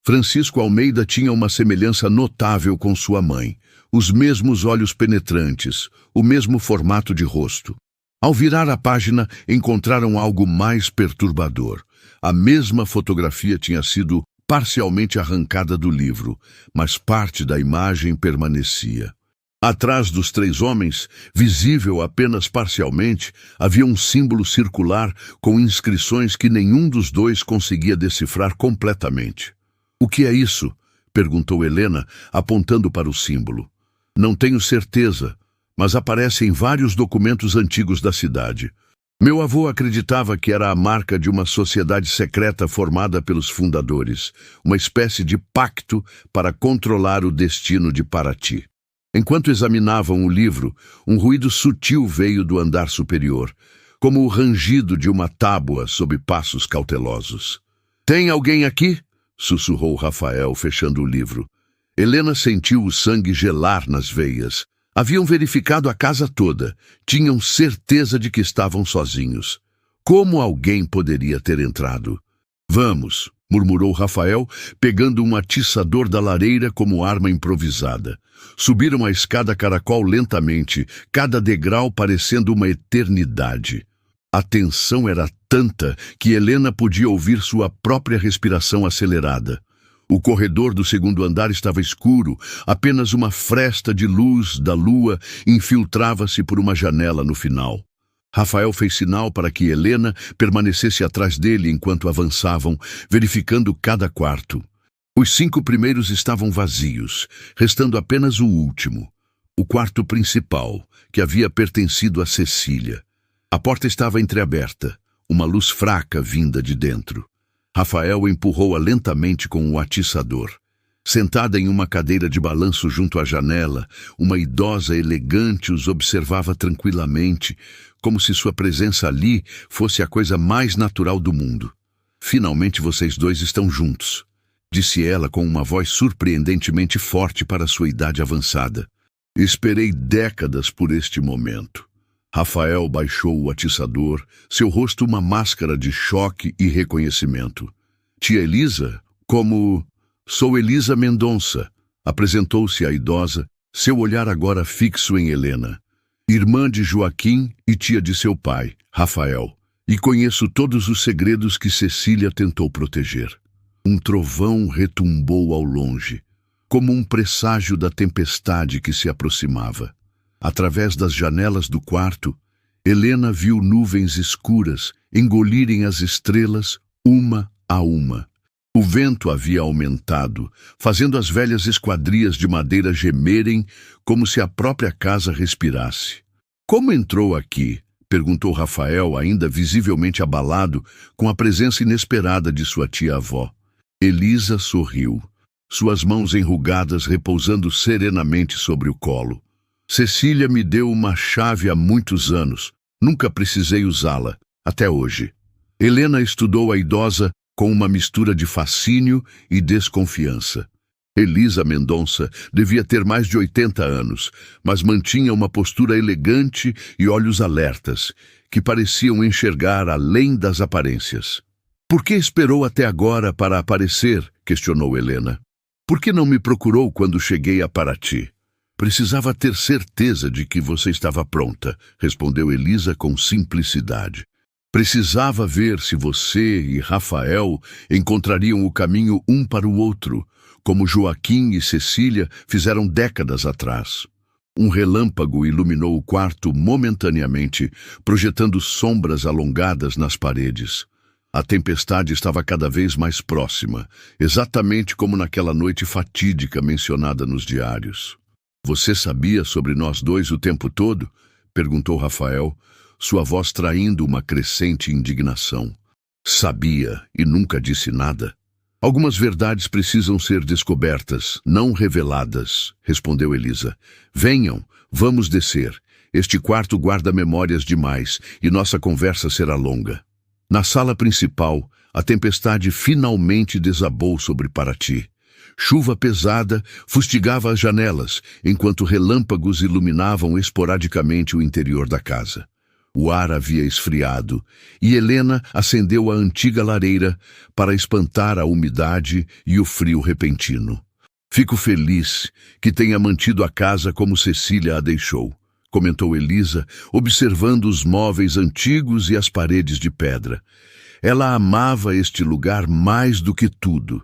Francisco Almeida tinha uma semelhança notável com sua mãe, os mesmos olhos penetrantes, o mesmo formato de rosto. Ao virar a página, encontraram algo mais perturbador. A mesma fotografia tinha sido parcialmente arrancada do livro, mas parte da imagem permanecia. Atrás dos 3 homens, visível apenas parcialmente, havia um símbolo circular com inscrições que nenhum dos 2 conseguia decifrar completamente. O que é isso? Perguntou Helena, apontando para o símbolo. Não tenho certeza, mas aparece em vários documentos antigos da cidade. Meu avô acreditava que era a marca de uma sociedade secreta formada pelos fundadores, uma espécie de pacto para controlar o destino de Paraty. Enquanto examinavam o livro, um ruído sutil veio do andar superior, como o rangido de uma tábua sob passos cautelosos. Tem alguém aqui? Sussurrou Rafael, fechando o livro. Helena sentiu o sangue gelar nas veias. Haviam verificado a casa toda. Tinham certeza de que estavam sozinhos. Como alguém poderia ter entrado? Vamos, murmurou Rafael, pegando um atiçador da lareira como arma improvisada. Subiram a escada caracol lentamente, cada degrau parecendo uma eternidade. A tensão era tanta que Helena podia ouvir sua própria respiração acelerada. O corredor do segundo andar estava escuro, apenas uma fresta de luz da lua infiltrava-se por uma janela no final. Rafael fez sinal para que Helena permanecesse atrás dele enquanto avançavam, verificando cada quarto. Os 5 primeiros estavam vazios, restando apenas o último, o quarto principal, que havia pertencido a Cecília. A porta estava entreaberta, uma luz fraca vinda de dentro. Rafael empurrou-a lentamente com o atiçador. Sentada em uma cadeira de balanço junto à janela, uma idosa elegante os observava tranquilamente, como se sua presença ali fosse a coisa mais natural do mundo. "Finalmente vocês dois estão juntos", disse ela com uma voz surpreendentemente forte para sua idade avançada. "Esperei décadas por este momento." Rafael baixou o atiçador, seu rosto uma máscara de choque e reconhecimento. "Tia Elisa? Como... Sou Elisa Mendonça", apresentou-se a idosa, seu olhar agora fixo em Helena. "Irmã de Joaquim e tia de seu pai, Rafael, e conheço todos os segredos que Cecília tentou proteger." Um trovão retumbou ao longe, como um presságio da tempestade que se aproximava. Através das janelas do quarto, Helena viu nuvens escuras engolirem as estrelas uma a uma. O vento havia aumentado, fazendo as velhas esquadrias de madeira gemerem como se a própria casa respirasse. "Como entrou aqui?" perguntou Rafael, ainda visivelmente abalado com a presença inesperada de sua tia-avó. Elisa sorriu, suas mãos enrugadas repousando serenamente sobre o colo. "Cecília me deu uma chave há muitos anos. Nunca precisei usá-la, até hoje." Helena estudou a idosa com uma mistura de fascínio e desconfiança. Elisa Mendonça devia ter mais de 80 anos, mas mantinha uma postura elegante e olhos alertas, que pareciam enxergar além das aparências. "Por que esperou até agora para aparecer?" questionou Helena. "Por que não me procurou quando cheguei a Paraty?" "Precisava ter certeza de que você estava pronta", respondeu Elisa com simplicidade. "Precisava ver se você e Rafael encontrariam o caminho um para o outro, como Joaquim e Cecília fizeram décadas atrás." Um relâmpago iluminou o quarto momentaneamente, projetando sombras alongadas nas paredes. A tempestade estava cada vez mais próxima, exatamente como naquela noite fatídica mencionada nos diários. "Você sabia sobre nós dois o tempo todo?" perguntou Rafael, sua voz traindo uma crescente indignação. "Sabia e nunca disse nada." "Algumas verdades precisam ser descobertas, não reveladas", respondeu Elisa. "Venham, vamos descer. Este quarto guarda memórias demais e nossa conversa será longa." Na sala principal, a tempestade finalmente desabou sobre Paraty. Chuva pesada fustigava as janelas, enquanto relâmpagos iluminavam esporadicamente o interior da casa. O ar havia esfriado, e Helena acendeu a antiga lareira para espantar a umidade e o frio repentino. "Fico feliz que tenha mantido a casa como Cecília a deixou", comentou Elisa, observando os móveis antigos e as paredes de pedra. "Ela amava este lugar mais do que tudo."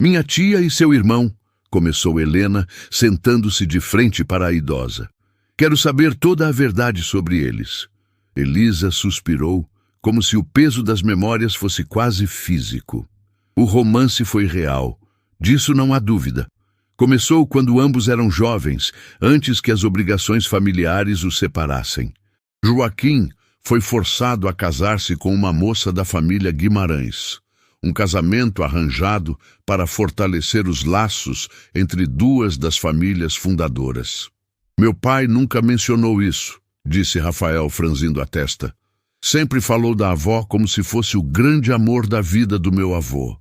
"Minha tia e seu irmão", começou Helena, sentando-se de frente para a idosa. "Quero saber toda a verdade sobre eles." Elisa suspirou, como se o peso das memórias fosse quase físico. "O romance foi real, disso não há dúvida. Começou quando ambos eram jovens, antes que as obrigações familiares os separassem. Joaquim foi forçado a casar-se com uma moça da família Guimarães. Um casamento arranjado para fortalecer os laços entre duas das famílias fundadoras." "Meu pai nunca mencionou isso", disse Rafael franzindo a testa. "Sempre falou da avó como se fosse o grande amor da vida do meu avô."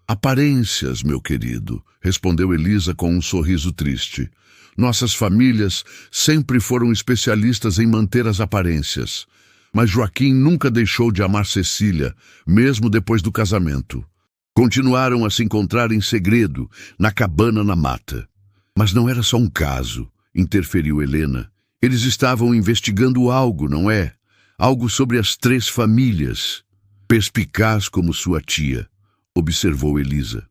"Aparências, meu querido", respondeu Elisa com um sorriso triste. "Nossas famílias sempre foram especialistas em manter as aparências. Mas Joaquim nunca deixou de amar Cecília, mesmo depois do casamento. Continuaram a se encontrar em segredo, na cabana na mata." "Mas não era só um caso", interferiu Helena. "Eles estavam investigando algo, não é? Algo sobre as 3 famílias." "Perspicaz como sua tia", observou Elisa.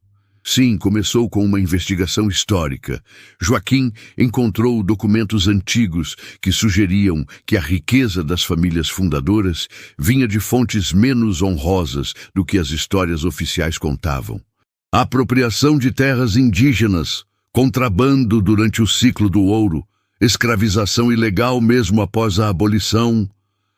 Sim, começou com uma investigação histórica. Joaquim encontrou documentos antigos que sugeriam que a riqueza das famílias fundadoras vinha de fontes menos honrosas do que as histórias oficiais contavam. Apropriação de terras indígenas, contrabando durante o ciclo do ouro, escravização ilegal mesmo após a abolição.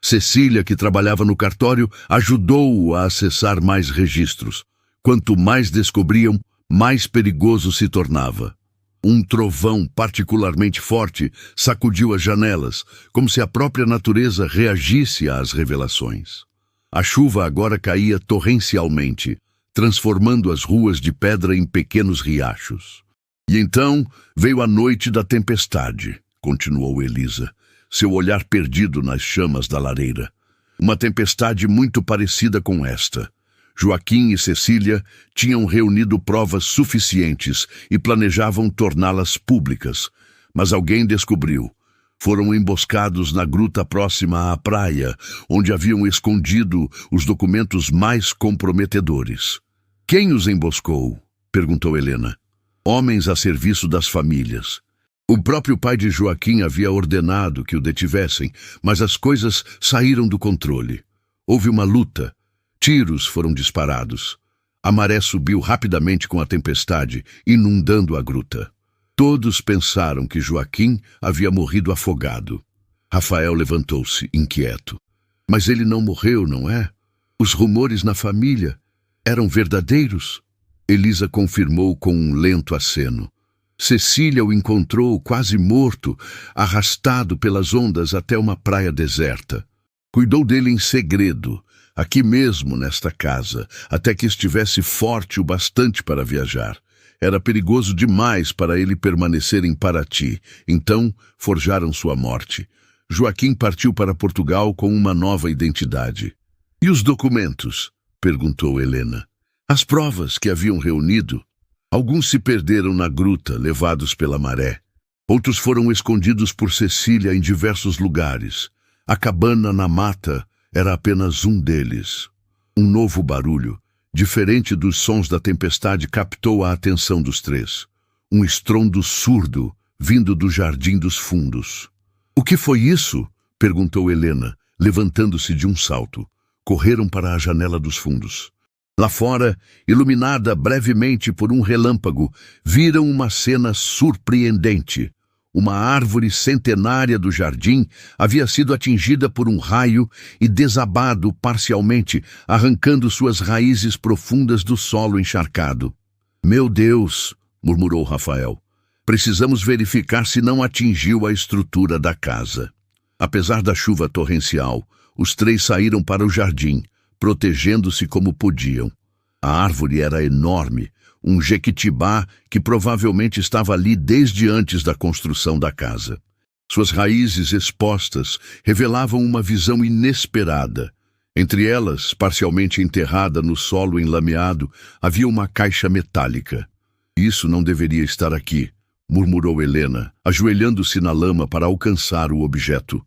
Cecília, que trabalhava no cartório, ajudou-o a acessar mais registros. Quanto mais descobriam, mais perigoso se tornava. Um trovão particularmente forte sacudiu as janelas, como se a própria natureza reagisse às revelações. A chuva agora caía torrencialmente, transformando as ruas de pedra em pequenos riachos. E então veio a noite da tempestade, continuou Elisa, seu olhar perdido nas chamas da lareira. Uma tempestade muito parecida com esta. Joaquim e Cecília tinham reunido provas suficientes e planejavam torná-las públicas, mas alguém descobriu. Foram emboscados na gruta próxima à praia, onde haviam escondido os documentos mais comprometedores. Quem os emboscou? Perguntou Helena. Homens a serviço das famílias. O próprio pai de Joaquim havia ordenado que o detivessem, mas as coisas saíram do controle. Houve uma luta. Tiros foram disparados. A maré subiu rapidamente com a tempestade, inundando a gruta. Todos pensaram que Joaquim havia morrido afogado. Rafael levantou-se, inquieto. Mas ele não morreu, não é? Os rumores na família eram verdadeiros? Elisa confirmou com um lento aceno. Cecília o encontrou quase morto, arrastado pelas ondas até uma praia deserta. Cuidou dele em segredo, aqui mesmo nesta casa, até que estivesse forte o bastante para viajar. Era perigoso demais para ele permanecer em Paraty, então forjaram sua morte. Joaquim partiu para Portugal com uma nova identidade. E os documentos? Perguntou Helena. As provas que haviam reunido? Alguns se perderam na gruta, levados pela maré. Outros foram escondidos por Cecília em diversos lugares. A cabana na mata era apenas um deles. Um novo barulho, diferente dos sons da tempestade, captou a atenção dos três. Um estrondo surdo, vindo do jardim dos fundos. O que foi isso? Perguntou Helena, levantando-se de um salto. Correram para a janela dos fundos. Lá fora, iluminada brevemente por um relâmpago, viram uma cena surpreendente. Uma árvore centenária do jardim havia sido atingida por um raio e desabado parcialmente, arrancando suas raízes profundas do solo encharcado. Meu Deus, murmurou Rafael. Precisamos verificar se não atingiu a estrutura da casa. Apesar da chuva torrencial, os três saíram para o jardim, protegendo-se como podiam. A árvore era enorme, um jequitibá que provavelmente estava ali desde antes da construção da casa. Suas raízes expostas revelavam uma visão inesperada. Entre elas, parcialmente enterrada no solo enlameado, havia uma caixa metálica. Isso não deveria estar aqui, murmurou Helena, ajoelhando-se na lama para alcançar o objeto.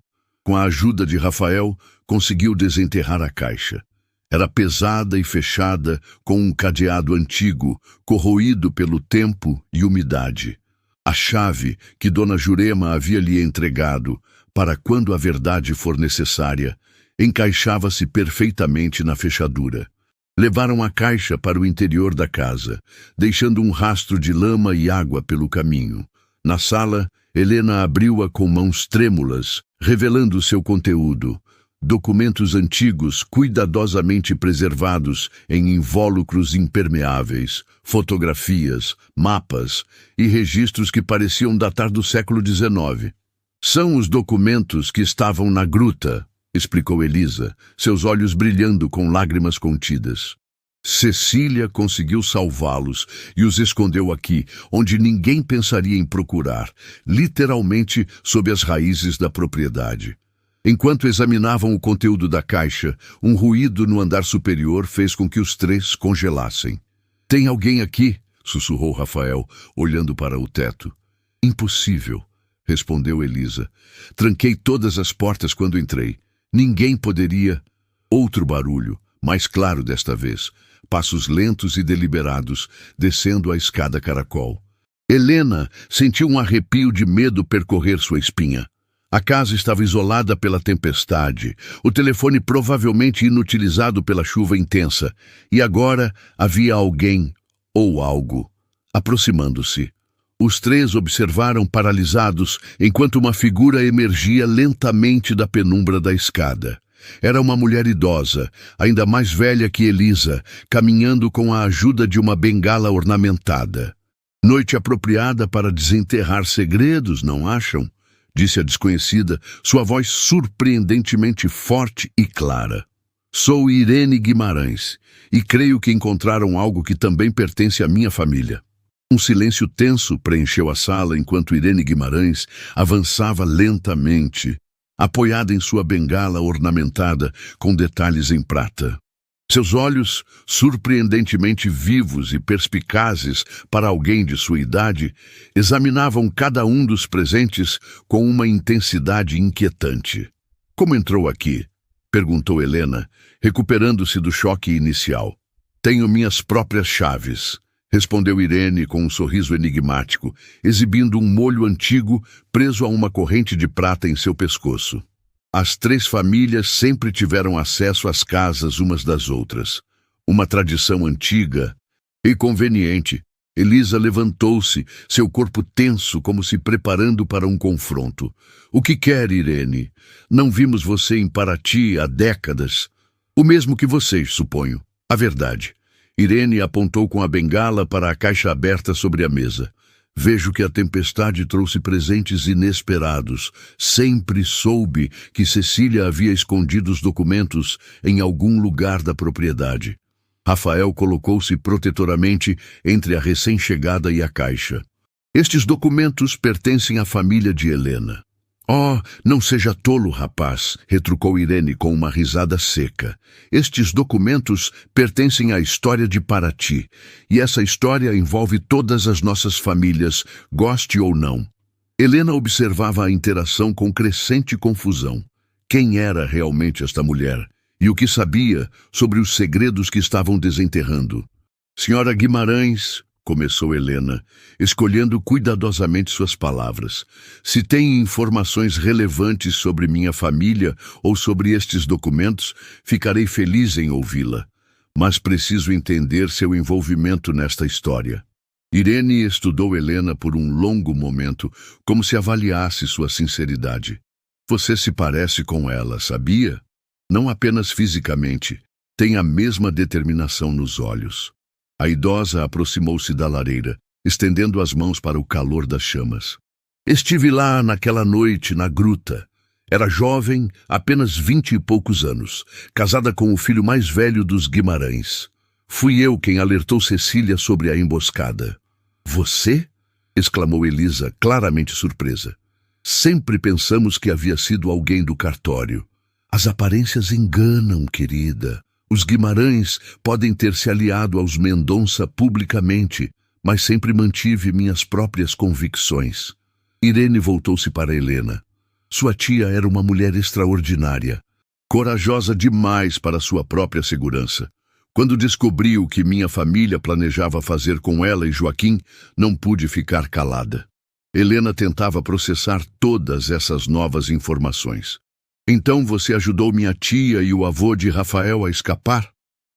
Com a ajuda de Rafael, conseguiu desenterrar a caixa. Era pesada e fechada, com um cadeado antigo, corroído pelo tempo e umidade. A chave que Dona Jurema havia lhe entregado, para quando a verdade for necessária, encaixava-se perfeitamente na fechadura. Levaram a caixa para o interior da casa, deixando um rastro de lama e água pelo caminho. Na sala, Helena abriu-a com mãos trêmulas, revelando seu conteúdo. Documentos antigos cuidadosamente preservados em invólucros impermeáveis, fotografias, mapas e registros que pareciam datar do século XIX. São os documentos que estavam na gruta, explicou Elisa, seus olhos brilhando com lágrimas contidas. Cecília conseguiu salvá-los e os escondeu aqui, onde ninguém pensaria em procurar, literalmente sob as raízes da propriedade. Enquanto examinavam o conteúdo da caixa, um ruído no andar superior fez com que os três congelassem. — Tem alguém aqui? — sussurrou Rafael, olhando para o teto. — Impossível — respondeu Elisa. — Tranquei todas as portas quando entrei. Ninguém poderia... Outro barulho, mais claro desta vez, passos lentos e deliberados, descendo a escada caracol. Helena sentiu um arrepio de medo percorrer sua espinha. A casa estava isolada pela tempestade, o telefone provavelmente inutilizado pela chuva intensa, e agora havia alguém, ou algo, aproximando-se. Os três observaram paralisados enquanto uma figura emergia lentamente da penumbra da escada. Era uma mulher idosa, ainda mais velha que Elisa, caminhando com a ajuda de uma bengala ornamentada. Noite apropriada para desenterrar segredos, não acham? Disse a desconhecida, sua voz surpreendentemente forte e clara. Sou Irene Guimarães, e creio que encontraram algo que também pertence à minha família. Um silêncio tenso preencheu a sala enquanto Irene Guimarães avançava lentamente, apoiada em sua bengala ornamentada com detalhes em prata. Seus olhos, surpreendentemente vivos e perspicazes para alguém de sua idade, examinavam cada um dos presentes com uma intensidade inquietante. Como entrou aqui? Perguntou Helena, recuperando-se do choque inicial. Tenho minhas próprias chaves, respondeu Irene com um sorriso enigmático, exibindo um molho antigo preso a uma corrente de prata em seu pescoço. As três famílias sempre tiveram acesso às casas umas das outras. Uma tradição antiga e conveniente. Elisa levantou-se, seu corpo tenso como se preparando para um confronto. O que quer, Irene? Não vimos você em Paraty há décadas. O mesmo que vocês, suponho. A verdade. Irene apontou com a bengala para a caixa aberta sobre a mesa. Vejo que a tempestade trouxe presentes inesperados. Sempre soube que Cecília havia escondido os documentos em algum lugar da propriedade. Rafael colocou-se protetoramente entre a recém-chegada e a caixa. Estes documentos pertencem à família de Helena. Oh, não seja tolo, rapaz, retrucou Irene com uma risada seca. Estes documentos pertencem à história de Paraty, e essa história envolve todas as nossas famílias, goste ou não. Helena observava a interação com crescente confusão. Quem era realmente esta mulher? E o que sabia sobre os segredos que estavam desenterrando? Senhora Guimarães, começou Helena, escolhendo cuidadosamente suas palavras. Se tem informações relevantes sobre minha família ou sobre estes documentos, ficarei feliz em ouvi-la. Mas preciso entender seu envolvimento nesta história. Irene estudou Helena por um longo momento, como se avaliasse sua sinceridade. Você se parece com ela, sabia? Não apenas fisicamente, tem a mesma determinação nos olhos. A idosa aproximou-se da lareira, estendendo as mãos para o calor das chamas. Estive lá naquela noite, na gruta. Era jovem, apenas 20 e poucos anos, casada com o filho mais velho dos Guimarães. Fui eu quem alertou Cecília sobre a emboscada. Você? Exclamou Elisa, claramente surpresa. Sempre pensamos que havia sido alguém do cartório. As aparências enganam, querida. Os Guimarães podem ter se aliado aos Mendonça publicamente, mas sempre mantive minhas próprias convicções. Irene voltou-se para Helena. Sua tia era uma mulher extraordinária, corajosa demais para sua própria segurança. Quando descobri o que minha família planejava fazer com ela e Joaquim, não pude ficar calada. Helena tentava processar todas essas novas informações. Então você ajudou minha tia e o avô de Rafael a escapar?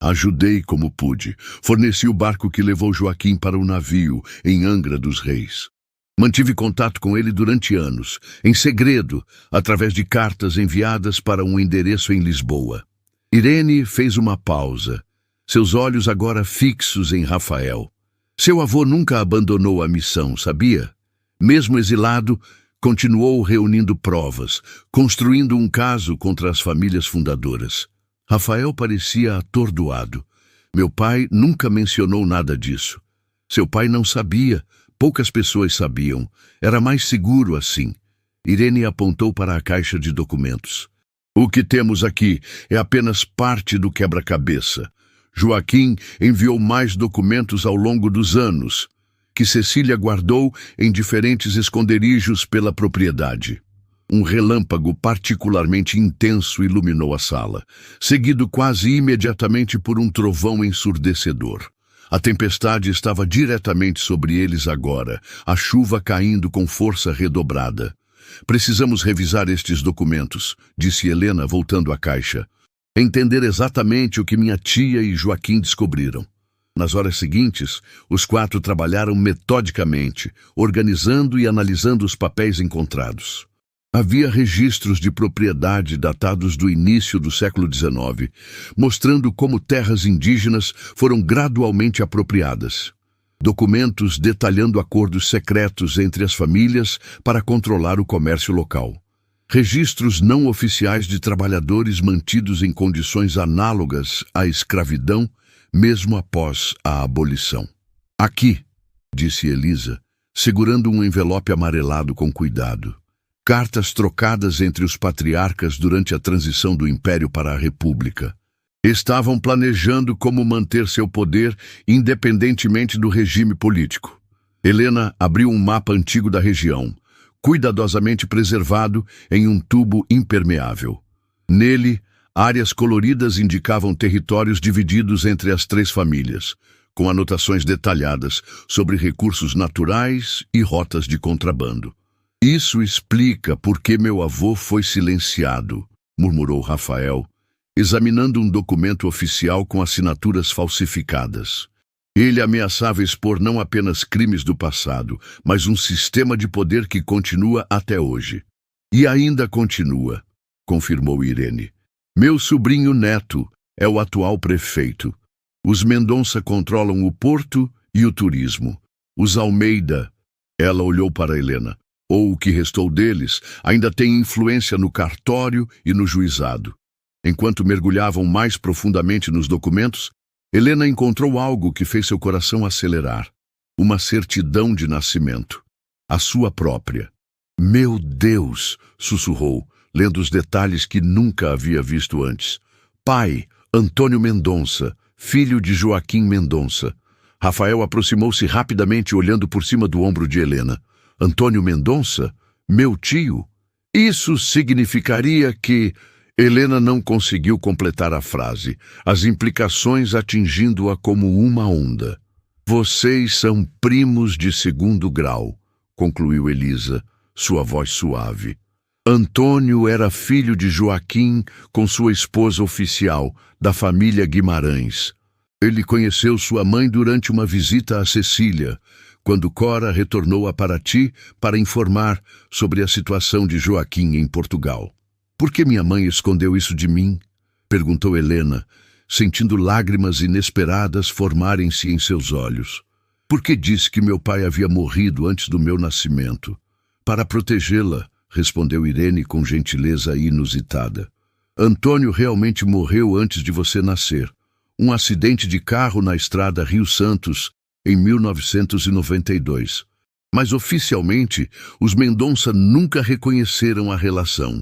Ajudei como pude. Forneci o barco que levou Joaquim para o navio, em Angra dos Reis. Mantive contato com ele durante anos, em segredo, através de cartas enviadas para um endereço em Lisboa. Irene fez uma pausa, seus olhos agora fixos em Rafael. Seu avô nunca abandonou a missão, sabia? Mesmo exilado, continuou reunindo provas, construindo um caso contra as famílias fundadoras. Rafael parecia atordoado. Meu pai nunca mencionou nada disso. Seu pai não sabia, poucas pessoas sabiam. Era mais seguro assim. Irene apontou para a caixa de documentos. O que temos aqui é apenas parte do quebra-cabeça. Joaquim enviou mais documentos ao longo dos anos, que Cecília guardou em diferentes esconderijos pela propriedade. Um relâmpago particularmente intenso iluminou a sala, seguido quase imediatamente por um trovão ensurdecedor. A tempestade estava diretamente sobre eles agora, a chuva caindo com força redobrada. Precisamos revisar estes documentos, disse Helena, voltando à caixa. Entender exatamente o que minha tia e Joaquim descobriram. Nas horas seguintes, os 4 trabalharam metodicamente, organizando e analisando os papéis encontrados. Havia registros de propriedade datados do início do século XIX, mostrando como terras indígenas foram gradualmente apropriadas. Documentos detalhando acordos secretos entre as famílias para controlar o comércio local. Registros não oficiais de trabalhadores mantidos em condições análogas à escravidão, mesmo após a abolição. Aqui, disse Elisa, segurando um envelope amarelado com cuidado. Cartas trocadas entre os patriarcas durante a transição do Império para a República. Estavam planejando como manter seu poder independentemente do regime político. Helena abriu um mapa antigo da região, cuidadosamente preservado em um tubo impermeável. Nele, áreas coloridas indicavam territórios divididos entre as 3 famílias, com anotações detalhadas sobre recursos naturais e rotas de contrabando. Isso explica por que meu avô foi silenciado, murmurou Rafael, examinando um documento oficial com assinaturas falsificadas. Ele ameaçava expor não apenas crimes do passado, mas um sistema de poder que continua até hoje. E ainda continua, confirmou Irene. Meu sobrinho neto é o atual prefeito. Os Mendonça controlam o porto e o turismo. Os Almeida, ela olhou para Helena, ou o que restou deles, ainda tem influência no cartório e no juizado. Enquanto mergulhavam mais profundamente nos documentos, Helena encontrou algo que fez seu coração acelerar. Uma certidão de nascimento. A sua própria. Meu Deus! Sussurrou, lendo os detalhes que nunca havia visto antes. Pai, Antônio Mendonça, filho de Joaquim Mendonça. Rafael aproximou-se rapidamente, olhando por cima do ombro de Helena. Antônio Mendonça? Meu tio? Isso significaria que... Helena não conseguiu completar a frase, as implicações atingindo-a como uma onda. Vocês são primos de 2º grau, concluiu Elisa, sua voz suave. Antônio era filho de Joaquim com sua esposa oficial, da família Guimarães. Ele conheceu sua mãe durante uma visita a Cecília, quando Cora retornou a Paraty para informar sobre a situação de Joaquim em Portugal. Por que minha mãe escondeu isso de mim? Perguntou Helena, sentindo lágrimas inesperadas formarem-se em seus olhos. Por que disse que meu pai havia morrido antes do meu nascimento? Para protegê-la, respondeu Irene com gentileza inusitada. Antônio realmente morreu antes de você nascer. Um acidente de carro na estrada Rio Santos, em 1992. Mas oficialmente, os Mendonça nunca reconheceram a relação.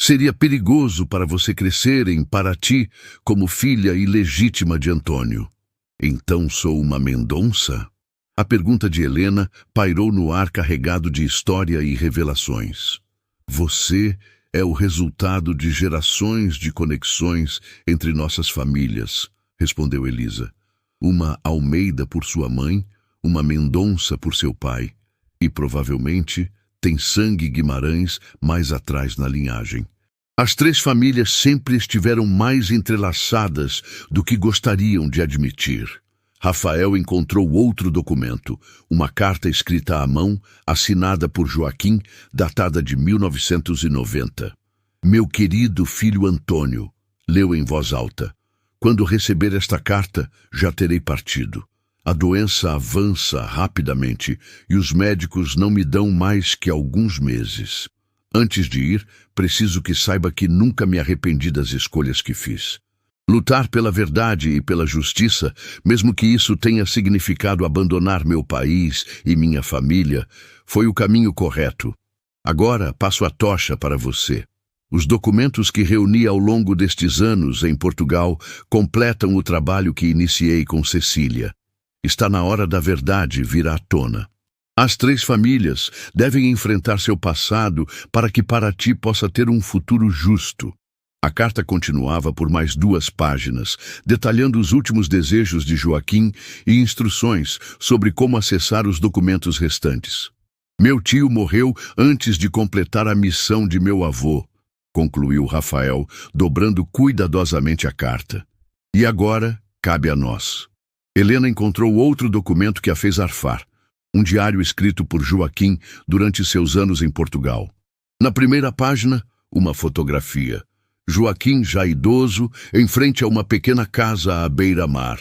Seria perigoso para você crescer em Paraty como filha ilegítima de Antônio. Então sou uma Mendonça? A pergunta de Helena pairou no ar carregado de história e revelações. Você é o resultado de gerações de conexões entre nossas famílias, respondeu Elisa. Uma Almeida por sua mãe, uma Mendonça por seu pai, e provavelmente tem sangue Guimarães mais atrás na linhagem. As 3 famílias sempre estiveram mais entrelaçadas do que gostariam de admitir. Rafael encontrou outro documento, uma carta escrita à mão, assinada por Joaquim, datada de 1990. Meu querido filho Antônio, leu em voz alta. Quando receber esta carta, já terei partido. A doença avança rapidamente e os médicos não me dão mais que alguns meses. Antes de ir, preciso que saiba que nunca me arrependi das escolhas que fiz. Lutar pela verdade e pela justiça, mesmo que isso tenha significado abandonar meu país e minha família, foi o caminho correto. Agora passo a tocha para você. Os documentos que reuni ao longo destes anos em Portugal completam o trabalho que iniciei com Cecília. Está na hora da verdade vir à tona. As três famílias devem enfrentar seu passado para que Paraty possa ter um futuro justo. A carta continuava por mais 2 páginas, detalhando os últimos desejos de Joaquim e instruções sobre como acessar os documentos restantes. Meu tio morreu antes de completar a missão de meu avô, concluiu Rafael, dobrando cuidadosamente a carta. E agora cabe a nós. Helena encontrou outro documento que a fez arfar. Um diário escrito por Joaquim durante seus anos em Portugal. Na primeira página, uma fotografia. Joaquim, já idoso, em frente a uma pequena casa à beira-mar.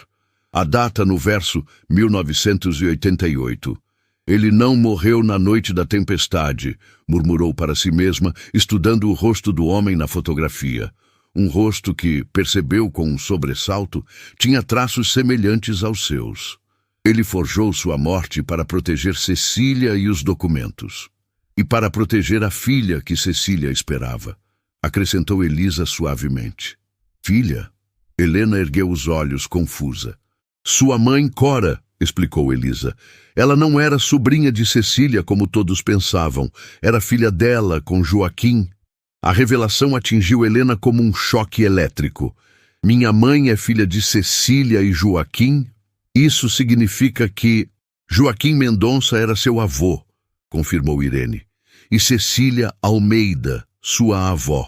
A data no verso 1988. Ele não morreu na noite da tempestade, murmurou para si mesma, estudando o rosto do homem na fotografia. Um rosto que, percebeu com um sobressalto, tinha traços semelhantes aos seus. Ele forjou sua morte para proteger Cecília e os documentos. E para proteger a filha que Cecília esperava. Acrescentou Elisa suavemente. Filha? Helena ergueu os olhos, confusa. Sua mãe, Cora, explicou Elisa. Ela não era sobrinha de Cecília, como todos pensavam. Era filha dela, com Joaquim. A revelação atingiu Helena como um choque elétrico. Minha mãe é filha de Cecília e Joaquim? Isso significa que Joaquim Mendonça era seu avô, confirmou Irene. E Cecília Almeida, sua avó.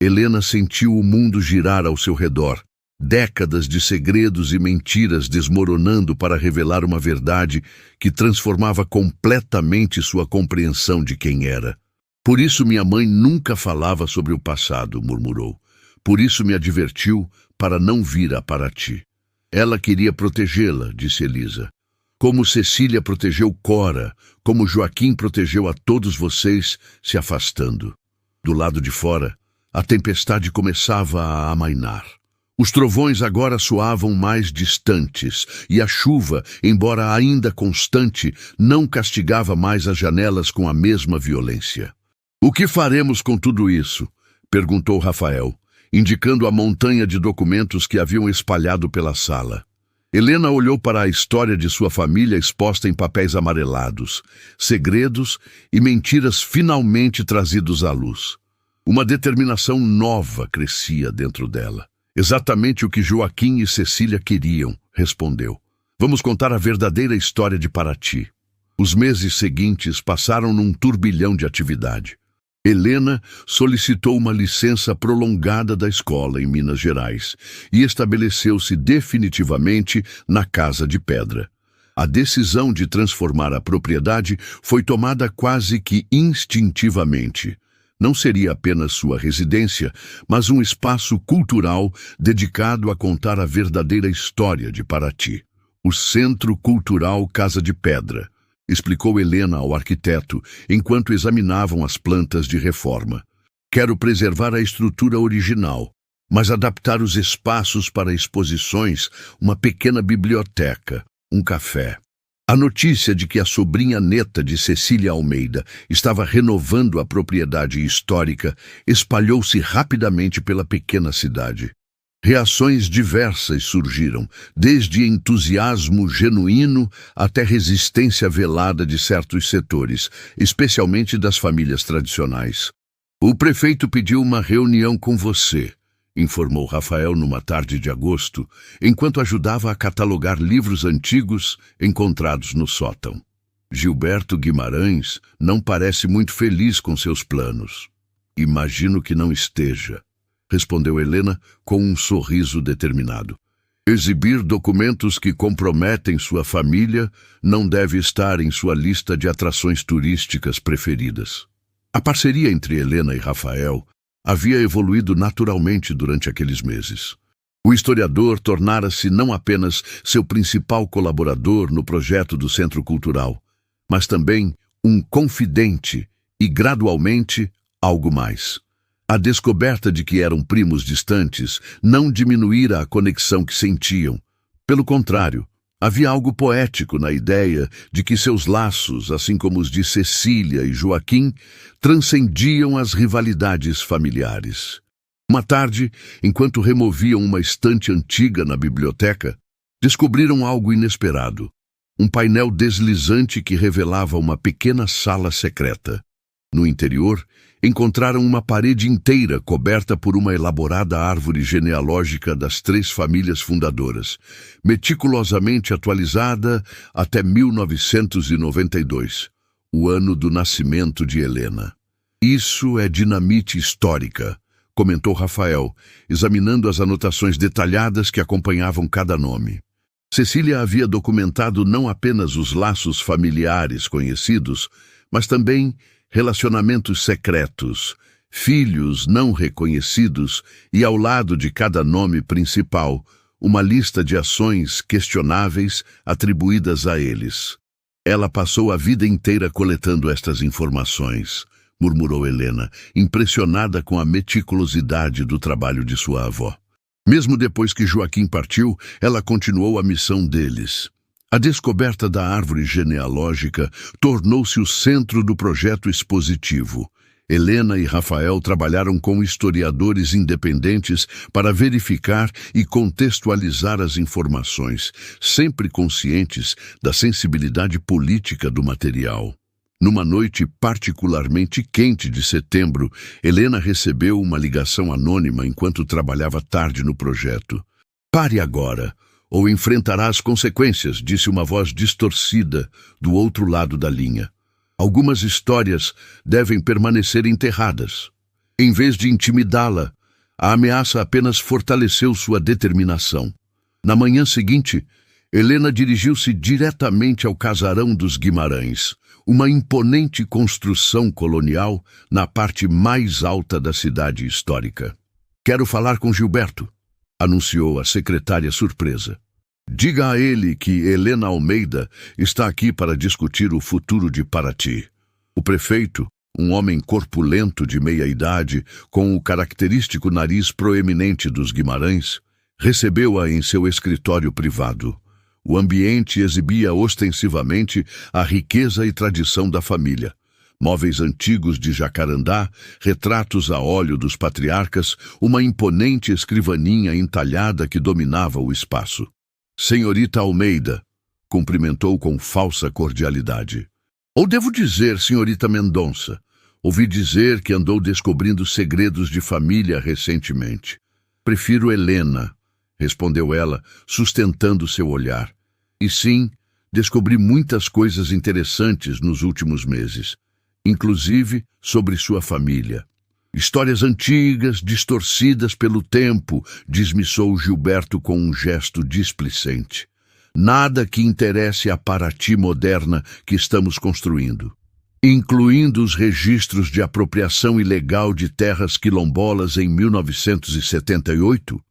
Helena sentiu o mundo girar ao seu redor. Décadas de segredos e mentiras desmoronando para revelar uma verdade que transformava completamente sua compreensão de quem era. Por isso minha mãe nunca falava sobre o passado, murmurou. Por isso me advertiu para não vir a Paraty. Ela queria protegê-la, disse Elisa. Como Cecília protegeu Cora, como Joaquim protegeu a todos vocês, se afastando. Do lado de fora, a tempestade começava a amainar. Os trovões agora soavam mais distantes, e a chuva, embora ainda constante, não castigava mais as janelas com a mesma violência. O que faremos com tudo isso? Perguntou Rafael, indicando a montanha de documentos que haviam espalhado pela sala. Helena olhou para a história de sua família exposta em papéis amarelados, segredos e mentiras finalmente trazidos à luz. Uma determinação nova crescia dentro dela. Exatamente o que Joaquim e Cecília queriam, respondeu. Vamos contar a verdadeira história de Paraty. Os meses seguintes passaram num turbilhão de atividade. Helena solicitou uma licença prolongada da escola em Minas Gerais e estabeleceu-se definitivamente na Casa de Pedra. A decisão de transformar a propriedade foi tomada quase que instintivamente. Não seria apenas sua residência, mas um espaço cultural dedicado a contar a verdadeira história de Paraty. O Centro Cultural Casa de Pedra, explicou Helena ao arquiteto, enquanto examinavam as plantas de reforma. Quero preservar a estrutura original, mas adaptar os espaços para exposições, uma pequena biblioteca, um café. A notícia de que a sobrinha neta de Cecília Almeida estava renovando a propriedade histórica espalhou-se rapidamente pela pequena cidade. Reações diversas surgiram, desde entusiasmo genuíno até resistência velada de certos setores, especialmente das famílias tradicionais. O prefeito pediu uma reunião com você, informou Rafael numa tarde de agosto, enquanto ajudava a catalogar livros antigos encontrados no sótão. Gilberto Guimarães não parece muito feliz com seus planos. Imagino que não esteja, respondeu Helena com um sorriso determinado. Exibir documentos que comprometem sua família não deve estar em sua lista de atrações turísticas preferidas. A parceria entre Helena e Rafael havia evoluído naturalmente durante aqueles meses. O historiador tornara-se não apenas seu principal colaborador no projeto do Centro Cultural, mas também um confidente e, gradualmente, algo mais. A descoberta de que eram primos distantes não diminuíra a conexão que sentiam. Pelo contrário, havia algo poético na ideia de que seus laços, assim como os de Cecília e Joaquim, transcendiam as rivalidades familiares. Uma tarde, enquanto removiam uma estante antiga na biblioteca, descobriram algo inesperado. um painel deslizante que revelava uma pequena sala secreta. No interior, encontraram uma parede inteira coberta por uma elaborada árvore genealógica das 3 famílias fundadoras, meticulosamente atualizada até 1992, o ano do nascimento de Helena. Isso é dinamite histórica, comentou Rafael, examinando as anotações detalhadas que acompanhavam cada nome. Cecília havia documentado não apenas os laços familiares conhecidos, mas também relacionamentos secretos, filhos não reconhecidos e, ao lado de cada nome principal, uma lista de ações questionáveis atribuídas a eles. Ela passou a vida inteira coletando estas informações, murmurou Helena, impressionada com a meticulosidade do trabalho de sua avó. Mesmo depois que Joaquim partiu, ela continuou a missão deles. A descoberta da árvore genealógica tornou-se o centro do projeto expositivo. Helena e Rafael trabalharam com historiadores independentes para verificar e contextualizar as informações, sempre conscientes da sensibilidade política do material. Numa noite particularmente quente de setembro, Helena recebeu uma ligação anônima enquanto trabalhava tarde no projeto. "Pare agora, ou enfrentará as consequências", disse uma voz distorcida do outro lado da linha. "Algumas histórias devem permanecer enterradas." Em vez de intimidá-la, a ameaça apenas fortaleceu sua determinação. Na manhã seguinte, Helena dirigiu-se diretamente ao casarão dos Guimarães, uma imponente construção colonial na parte mais alta da cidade histórica. "Quero falar com Gilberto", anunciou a secretária surpresa. "Diga a ele que Helena Almeida está aqui para discutir o futuro de Paraty." O prefeito, um homem corpulento de meia-idade, com o característico nariz proeminente dos Guimarães, recebeu-a em seu escritório privado. O ambiente exibia ostensivamente a riqueza e tradição da família. Móveis antigos de jacarandá, retratos a óleo dos patriarcas, uma imponente escrivaninha entalhada que dominava o espaço. "Senhorita Almeida", cumprimentou com falsa cordialidade. "Ou devo dizer, senhorita Mendonça, ouvi dizer que andou descobrindo segredos de família recentemente." "Prefiro Helena", respondeu ela, sustentando seu olhar. "E sim, descobri muitas coisas interessantes nos últimos meses, inclusive sobre sua família. Histórias antigas, distorcidas pelo tempo", dismissou Gilberto com um gesto displicente. "Nada que interesse a Paraty moderna que estamos construindo, incluindo os registros de apropriação ilegal de terras quilombolas em 1978.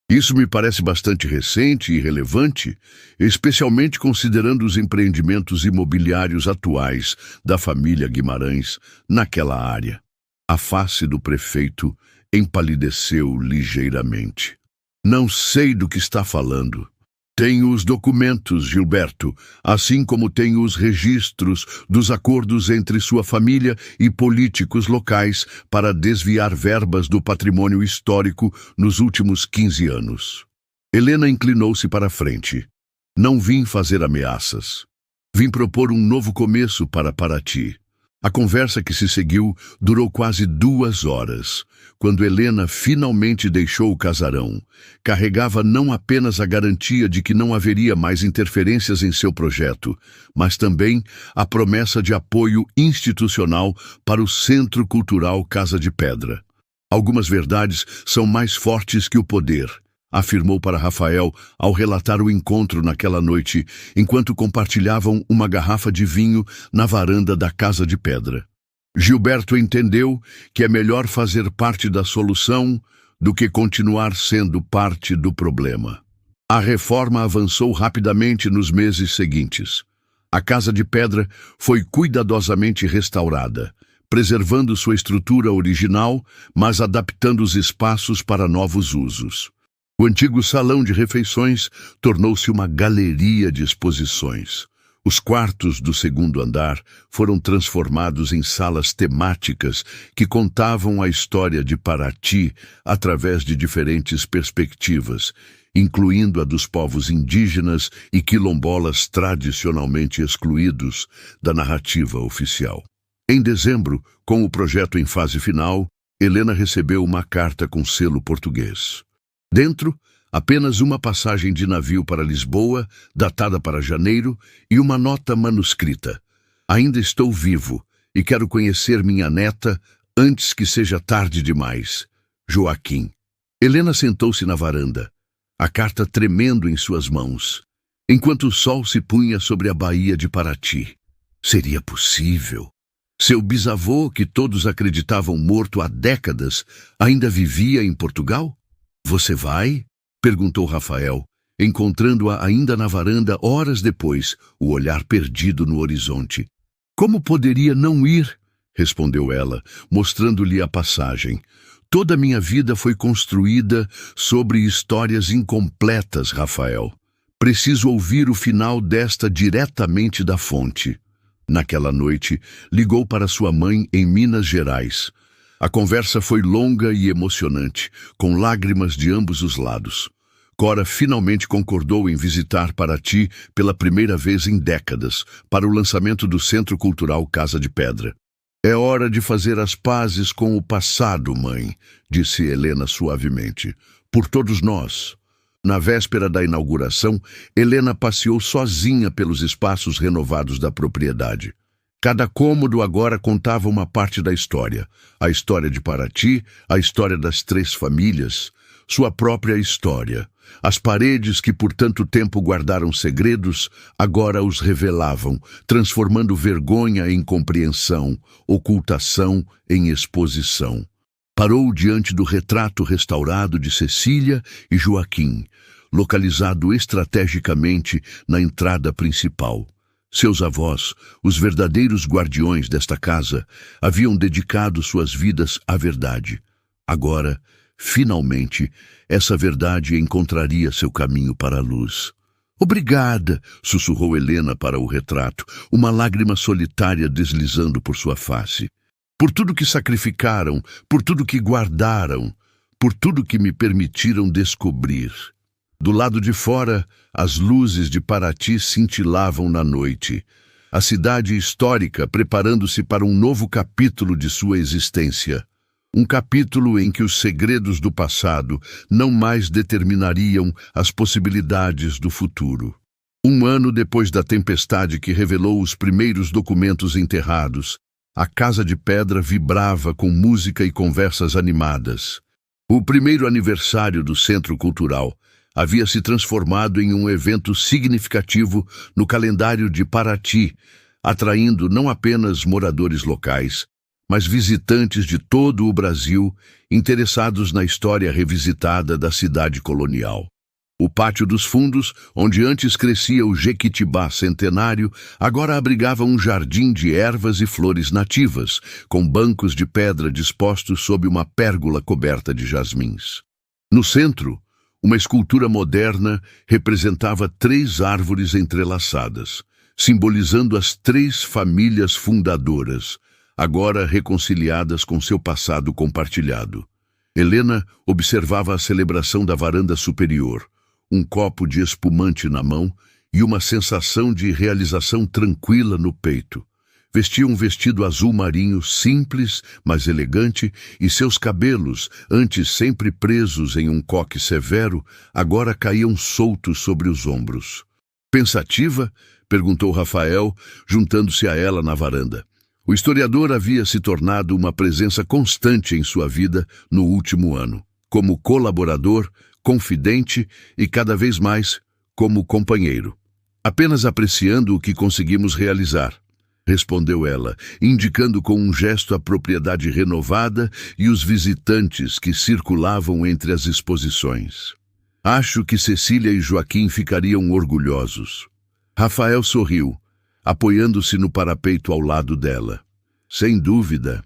Isso me parece bastante recente e relevante, especialmente considerando os empreendimentos imobiliários atuais da família Guimarães naquela área." A face do prefeito empalideceu ligeiramente. "Não sei do que está falando. Tenho os documentos, Gilberto, assim como tenho os registros dos acordos entre sua família e políticos locais para desviar verbas do patrimônio histórico nos últimos 15 anos. Helena inclinou-se para a frente. "Não vim fazer ameaças. Vim propor um novo começo para Paraty." A conversa que se seguiu durou quase 2 horas. Quando Helena finalmente deixou o casarão, carregava não apenas a garantia de que não haveria mais interferências em seu projeto, mas também a promessa de apoio institucional para o Centro Cultural Casa de Pedra. "Algumas verdades são mais fortes que o poder", afirmou para Rafael ao relatar o encontro naquela noite, enquanto compartilhavam uma garrafa de vinho na varanda da Casa de Pedra. Gilberto entendeu que é melhor fazer parte da solução do que continuar sendo parte do problema. A reforma avançou rapidamente nos meses seguintes. A Casa de Pedra foi cuidadosamente restaurada, preservando sua estrutura original, mas adaptando os espaços para novos usos. O antigo salão de refeições tornou-se uma galeria de exposições. Os quartos do segundo andar foram transformados em salas temáticas que contavam a história de Paraty através de diferentes perspectivas, incluindo a dos povos indígenas e quilombolas tradicionalmente excluídos da narrativa oficial. Em dezembro, com o projeto em fase final, Helena recebeu uma carta com selo português. Dentro, apenas uma passagem de navio para Lisboa, datada para janeiro, e uma nota manuscrita. Ainda estou vivo e quero conhecer minha neta antes que seja tarde demais. Joaquim. Helena sentou-se na varanda, a carta tremendo em suas mãos, enquanto o sol se punha sobre a baía de Paraty. Seria possível? Seu bisavô, que todos acreditavam morto há décadas, ainda vivia em Portugal? Você vai? Perguntou Rafael, encontrando-a ainda na varanda horas depois, o olhar perdido no horizonte. Como poderia não ir? Respondeu ela, mostrando-lhe a passagem. Toda minha vida foi construída sobre histórias incompletas, Rafael. Preciso ouvir o final desta diretamente da fonte. Naquela noite, ligou para sua mãe em Minas Gerais. A conversa foi longa e emocionante, com lágrimas de ambos os lados. Cora finalmente concordou em visitar Paraty pela primeira vez em décadas, para o lançamento do Centro Cultural Casa de Pedra. É hora de fazer as pazes com o passado, mãe, disse Helena suavemente. Por todos nós. Na véspera da inauguração, Helena passeou sozinha pelos espaços renovados da propriedade. Cada cômodo agora contava uma parte da história. A história de Paraty, a história das 3 famílias, sua própria história. As paredes que por tanto tempo guardaram segredos, agora os revelavam, transformando vergonha em compreensão, ocultação em exposição. Parou diante do retrato restaurado de Cecília e Joaquim, localizado estrategicamente na entrada principal. Seus avós, os verdadeiros guardiões desta casa, haviam dedicado suas vidas à verdade. Agora, finalmente, essa verdade encontraria seu caminho para a luz. Obrigada, sussurrou Helena para o retrato, uma lágrima solitária deslizando por sua face. Por tudo que sacrificaram, por tudo que guardaram, por tudo que me permitiram descobrir. Do lado de fora, as luzes de Paraty cintilavam na noite. A cidade histórica preparando-se para um novo capítulo de sua existência. Um capítulo em que os segredos do passado não mais determinariam as possibilidades do futuro. 1 ano depois da tempestade que revelou os primeiros documentos enterrados, a Casa de Pedra vibrava com música e conversas animadas. O primeiro aniversário do Centro Cultural havia se transformado em um evento significativo no calendário de Paraty, atraindo não apenas moradores locais, mas visitantes de todo o Brasil interessados na história revisitada da cidade colonial. O Pátio dos Fundos, onde antes crescia o Jequitibá centenário, agora abrigava um jardim de ervas e flores nativas, com bancos de pedra dispostos sob uma pérgola coberta de jasmins. No centro, uma escultura moderna representava 3 árvores entrelaçadas, simbolizando as 3 famílias fundadoras, agora reconciliadas com seu passado compartilhado. Helena observava a celebração da varanda superior, um copo de espumante na mão e uma sensação de realização tranquila no peito. Vestia um vestido azul marinho simples, mas elegante, e seus cabelos, antes sempre presos em um coque severo, agora caíam soltos sobre os ombros. Pensativa? Perguntou Rafael, juntando-se a ela na varanda. O historiador havia se tornado uma presença constante em sua vida no último ano, como colaborador, confidente e cada vez mais como companheiro. Apenas apreciando o que conseguimos realizar, respondeu ela, indicando com um gesto a propriedade renovada e os visitantes que circulavam entre as exposições. Acho que Cecília e Joaquim ficariam orgulhosos. Rafael sorriu, apoiando-se no parapeito ao lado dela. Sem dúvida.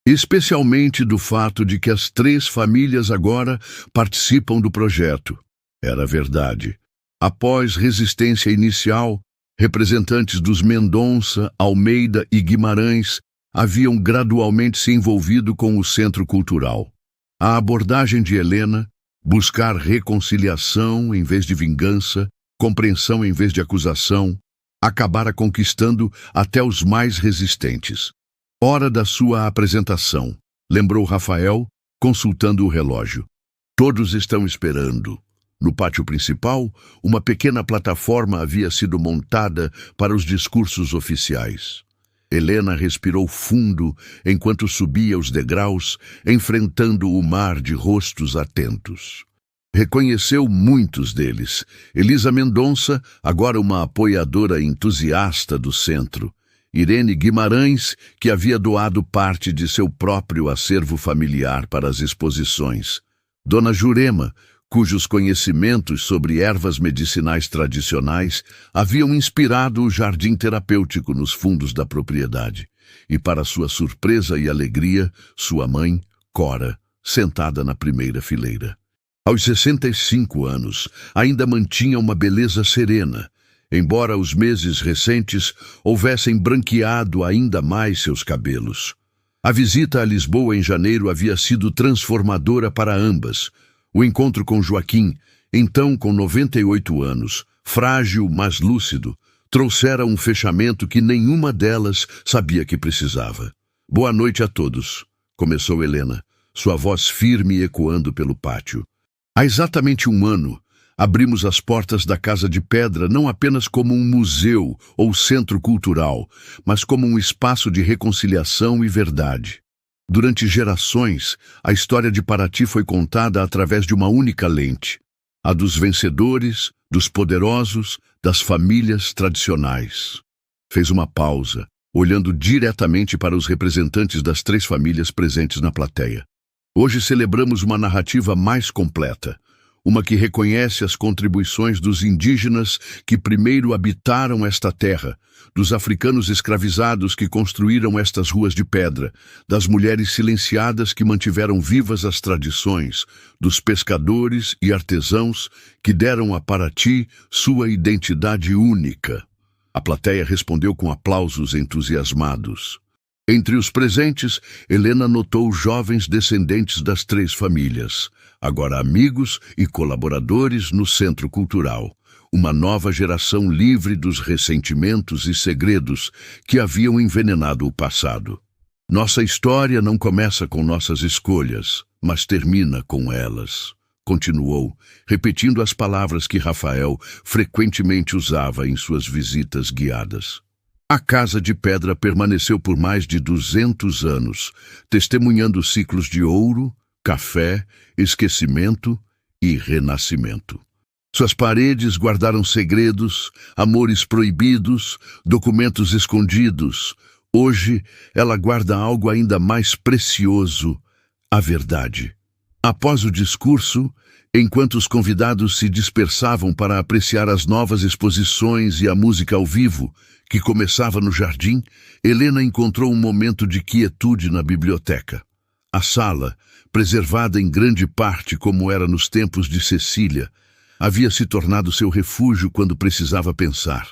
Especialmente do fato de que as 3 famílias agora participam do projeto. Era verdade. Após resistência inicial, Representantes dos Mendonça, Almeida e Guimarães haviam gradualmente se envolvido com o Centro Cultural. A abordagem de Helena, buscar reconciliação em vez de vingança, compreensão em vez de acusação, acabara conquistando até os mais resistentes. Hora da sua apresentação, lembrou Rafael, consultando o relógio. Todos estão esperando. No pátio principal, uma pequena plataforma havia sido montada para os discursos oficiais. Helena respirou fundo enquanto subia os degraus, enfrentando o mar de rostos atentos. Reconheceu muitos deles. Elisa Mendonça, agora uma apoiadora entusiasta do centro. Irene Guimarães, que havia doado parte de seu próprio acervo familiar para as exposições. Dona Jurema, cujos conhecimentos sobre ervas medicinais tradicionais haviam inspirado o jardim terapêutico nos fundos da propriedade. E, para sua surpresa e alegria, sua mãe, Cora, sentada na primeira fileira. Aos 65 anos, ainda mantinha uma beleza serena, embora os meses recentes houvessem branqueado ainda mais seus cabelos. A visita a Lisboa em janeiro havia sido transformadora para ambas. O encontro com Joaquim, então com 98 anos, frágil mas lúcido, trouxera um fechamento que nenhuma delas sabia que precisava. Boa noite a todos, começou Helena, sua voz firme ecoando pelo pátio. Há exatamente um ano, abrimos as portas da Casa de Pedra não apenas como um museu ou centro cultural, mas como um espaço de reconciliação e verdade. Durante gerações, a história de Paraty foi contada através de uma única lente, a dos vencedores, dos poderosos, das famílias tradicionais. Fez uma pausa, olhando diretamente para os representantes das 3 famílias presentes na plateia. Hoje celebramos uma narrativa mais completa, uma que reconhece as contribuições dos indígenas que primeiro habitaram esta terra, dos africanos escravizados que construíram estas ruas de pedra, das mulheres silenciadas que mantiveram vivas as tradições, dos pescadores e artesãos que deram a Paraty sua identidade única. A plateia respondeu com aplausos entusiasmados. Entre os presentes, Helena notou jovens descendentes das 3 famílias, agora amigos e colaboradores no Centro Cultural, uma nova geração livre dos ressentimentos e segredos que haviam envenenado o passado. Nossa história não começa com nossas escolhas, mas termina com elas, continuou, repetindo as palavras que Rafael frequentemente usava em suas visitas guiadas. A Casa de Pedra permaneceu por mais de 200 anos, testemunhando ciclos de ouro, café, esquecimento e renascimento. Suas paredes guardaram segredos, amores proibidos, documentos escondidos. Hoje, ela guarda algo ainda mais precioso, a verdade. Após o discurso, enquanto os convidados se dispersavam para apreciar as novas exposições e a música ao vivo, que começava no jardim, Helena encontrou um momento de quietude na biblioteca. A sala, preservada em grande parte como era nos tempos de Cecília, havia se tornado seu refúgio quando precisava pensar.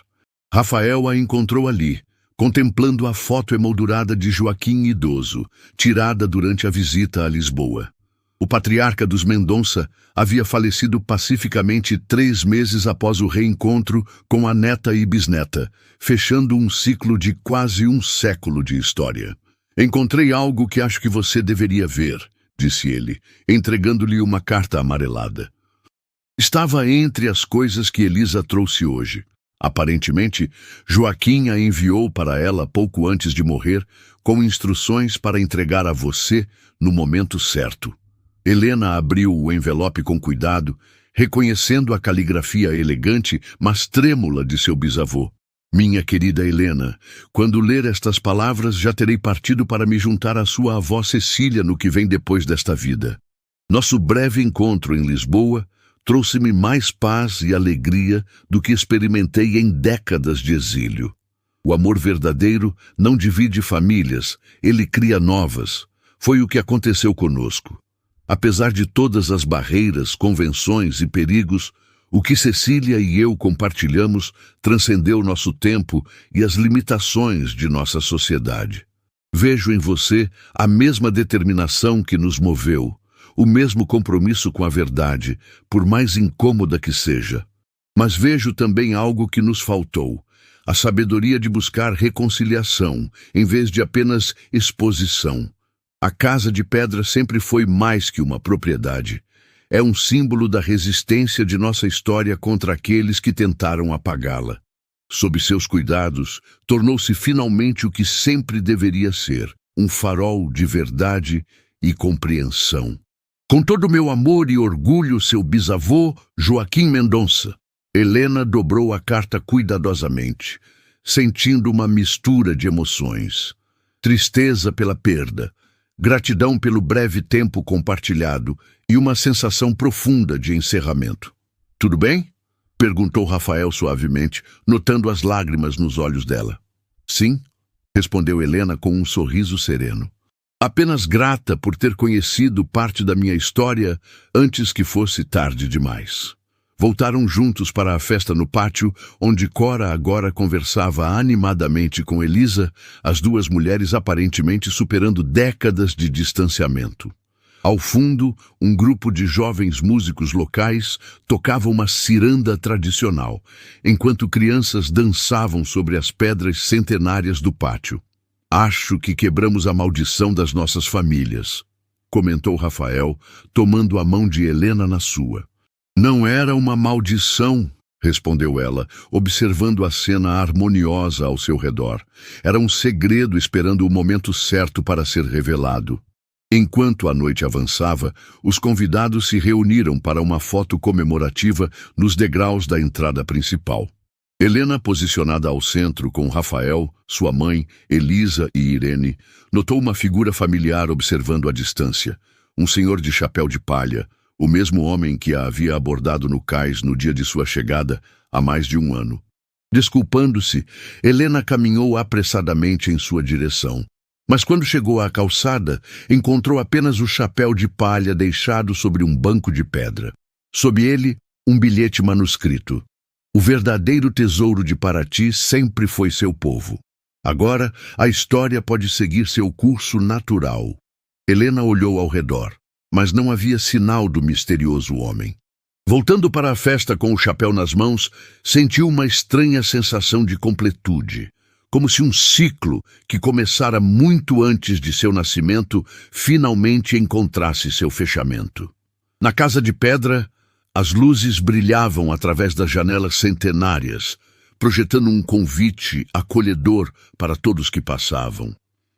Rafael a encontrou ali, contemplando a foto emoldurada de Joaquim idoso, tirada durante a visita a Lisboa. O patriarca dos Mendonça havia falecido pacificamente 3 meses após o reencontro com a neta e bisneta, fechando um ciclo de quase um século de história. Encontrei algo que acho que você deveria ver, disse ele, entregando-lhe uma carta amarelada. Estava entre as coisas que Elisa trouxe hoje. Aparentemente, Joaquim a enviou para ela pouco antes de morrer, com instruções para entregar a você no momento certo. Helena abriu o envelope com cuidado, reconhecendo a caligrafia elegante, mas trêmula de seu bisavô. Minha querida Helena, quando ler estas palavras já terei partido para me juntar à sua avó Cecília no que vem depois desta vida. Nosso breve encontro em Lisboa trouxe-me mais paz e alegria do que experimentei em décadas de exílio. O amor verdadeiro não divide famílias, ele cria novas. Foi o que aconteceu conosco. Apesar de todas as barreiras, convenções e perigos, O que Cecília e eu compartilhamos transcendeu nosso tempo e as limitações de nossa sociedade. Vejo em você a mesma determinação que nos moveu, o mesmo compromisso com a verdade, por mais incômoda que seja. Mas vejo também algo que nos faltou, a sabedoria de buscar reconciliação, em vez de apenas exposição. A Casa de Pedra sempre foi mais que uma propriedade. É um símbolo da resistência de nossa história contra aqueles que tentaram apagá-la. Sob seus cuidados, tornou-se finalmente o que sempre deveria ser, um farol de verdade e compreensão. Com todo o meu amor e orgulho, seu bisavô, Joaquim Mendonça. Helena dobrou a carta cuidadosamente, sentindo uma mistura de emoções. Tristeza pela perda, gratidão pelo breve tempo compartilhado e uma sensação profunda de encerramento. "Tudo bem?" perguntou Rafael suavemente, notando as lágrimas nos olhos dela. "Sim", respondeu Helena com um sorriso sereno. "Apenas grata por ter conhecido parte da minha história antes que fosse tarde demais." Voltaram juntos para a festa no pátio, onde Cora agora conversava animadamente com Elisa, as duas mulheres aparentemente superando décadas de distanciamento. Ao fundo, um grupo de jovens músicos locais tocava uma ciranda tradicional, enquanto crianças dançavam sobre as pedras centenárias do pátio. "Acho que quebramos a maldição das nossas famílias", comentou Rafael, tomando a mão de Helena na sua. "Não era uma maldição", respondeu ela, observando a cena harmoniosa ao seu redor. Era um segredo esperando o momento certo para ser revelado. Enquanto a noite avançava, os convidados se reuniram para uma foto comemorativa nos degraus da entrada principal. Helena, posicionada ao centro com Rafael, sua mãe, Elisa e Irene, notou uma figura familiar observando à distância. Um senhor de chapéu de palha, o mesmo homem que a havia abordado no cais no dia de sua chegada, há mais de um ano. Desculpando-se, Helena caminhou apressadamente em sua direção. Mas quando chegou à calçada, encontrou apenas o chapéu de palha deixado sobre um banco de pedra. Sob ele, um bilhete manuscrito. "O verdadeiro tesouro de Paraty sempre foi seu povo. Agora, a história pode seguir seu curso natural." Helena olhou ao redor, mas não havia sinal do misterioso homem. Voltando para a festa com o chapéu nas mãos, sentiu uma estranha sensação de completude, como se um ciclo que começara muito antes de seu nascimento finalmente encontrasse seu fechamento. Na Casa de Pedra, as luzes brilhavam através das janelas centenárias, projetando um convite acolhedor para todos que passavam.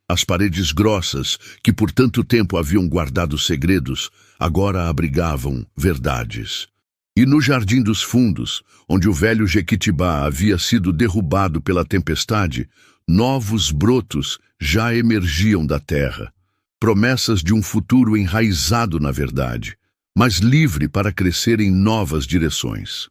As paredes grossas, que por tanto tempo haviam guardado segredos, agora abrigavam verdades. E no Jardim dos Fundos, onde o velho Jequitibá havia sido derrubado pela tempestade, novos brotos já emergiam da terra. Promessas de um futuro enraizado na verdade, mas livre para crescer em novas direções.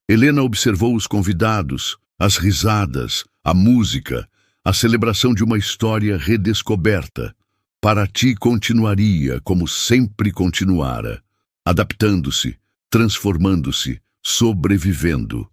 Helena observou os convidados, as risadas, a música, a celebração de uma história redescoberta. Paraty continuaria como sempre continuara, adaptando-se, transformando-se, sobrevivendo.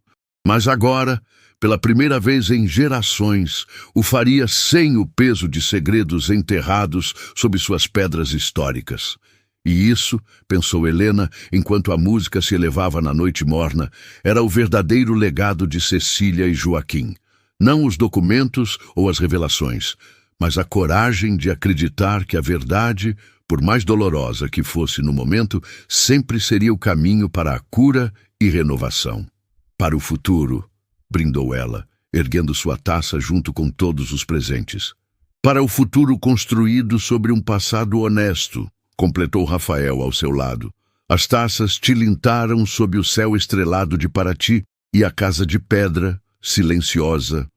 Mas agora, pela primeira vez em gerações, o faria sem o peso de segredos enterrados sob suas pedras históricas. E isso, pensou Helena, enquanto a música se elevava na noite morna, era o verdadeiro legado de Cecília e Joaquim. Não os documentos ou as revelações, mas a coragem de acreditar que a verdade, por mais dolorosa que fosse no momento, sempre seria o caminho para a cura e renovação. "Para o futuro", brindou ela, erguendo sua taça junto com todos os presentes. "Para o futuro construído sobre um passado honesto", completou Rafael ao seu lado. As taças tilintaram sob o céu estrelado de Paraty e a Casa de Pedra, silenciosa,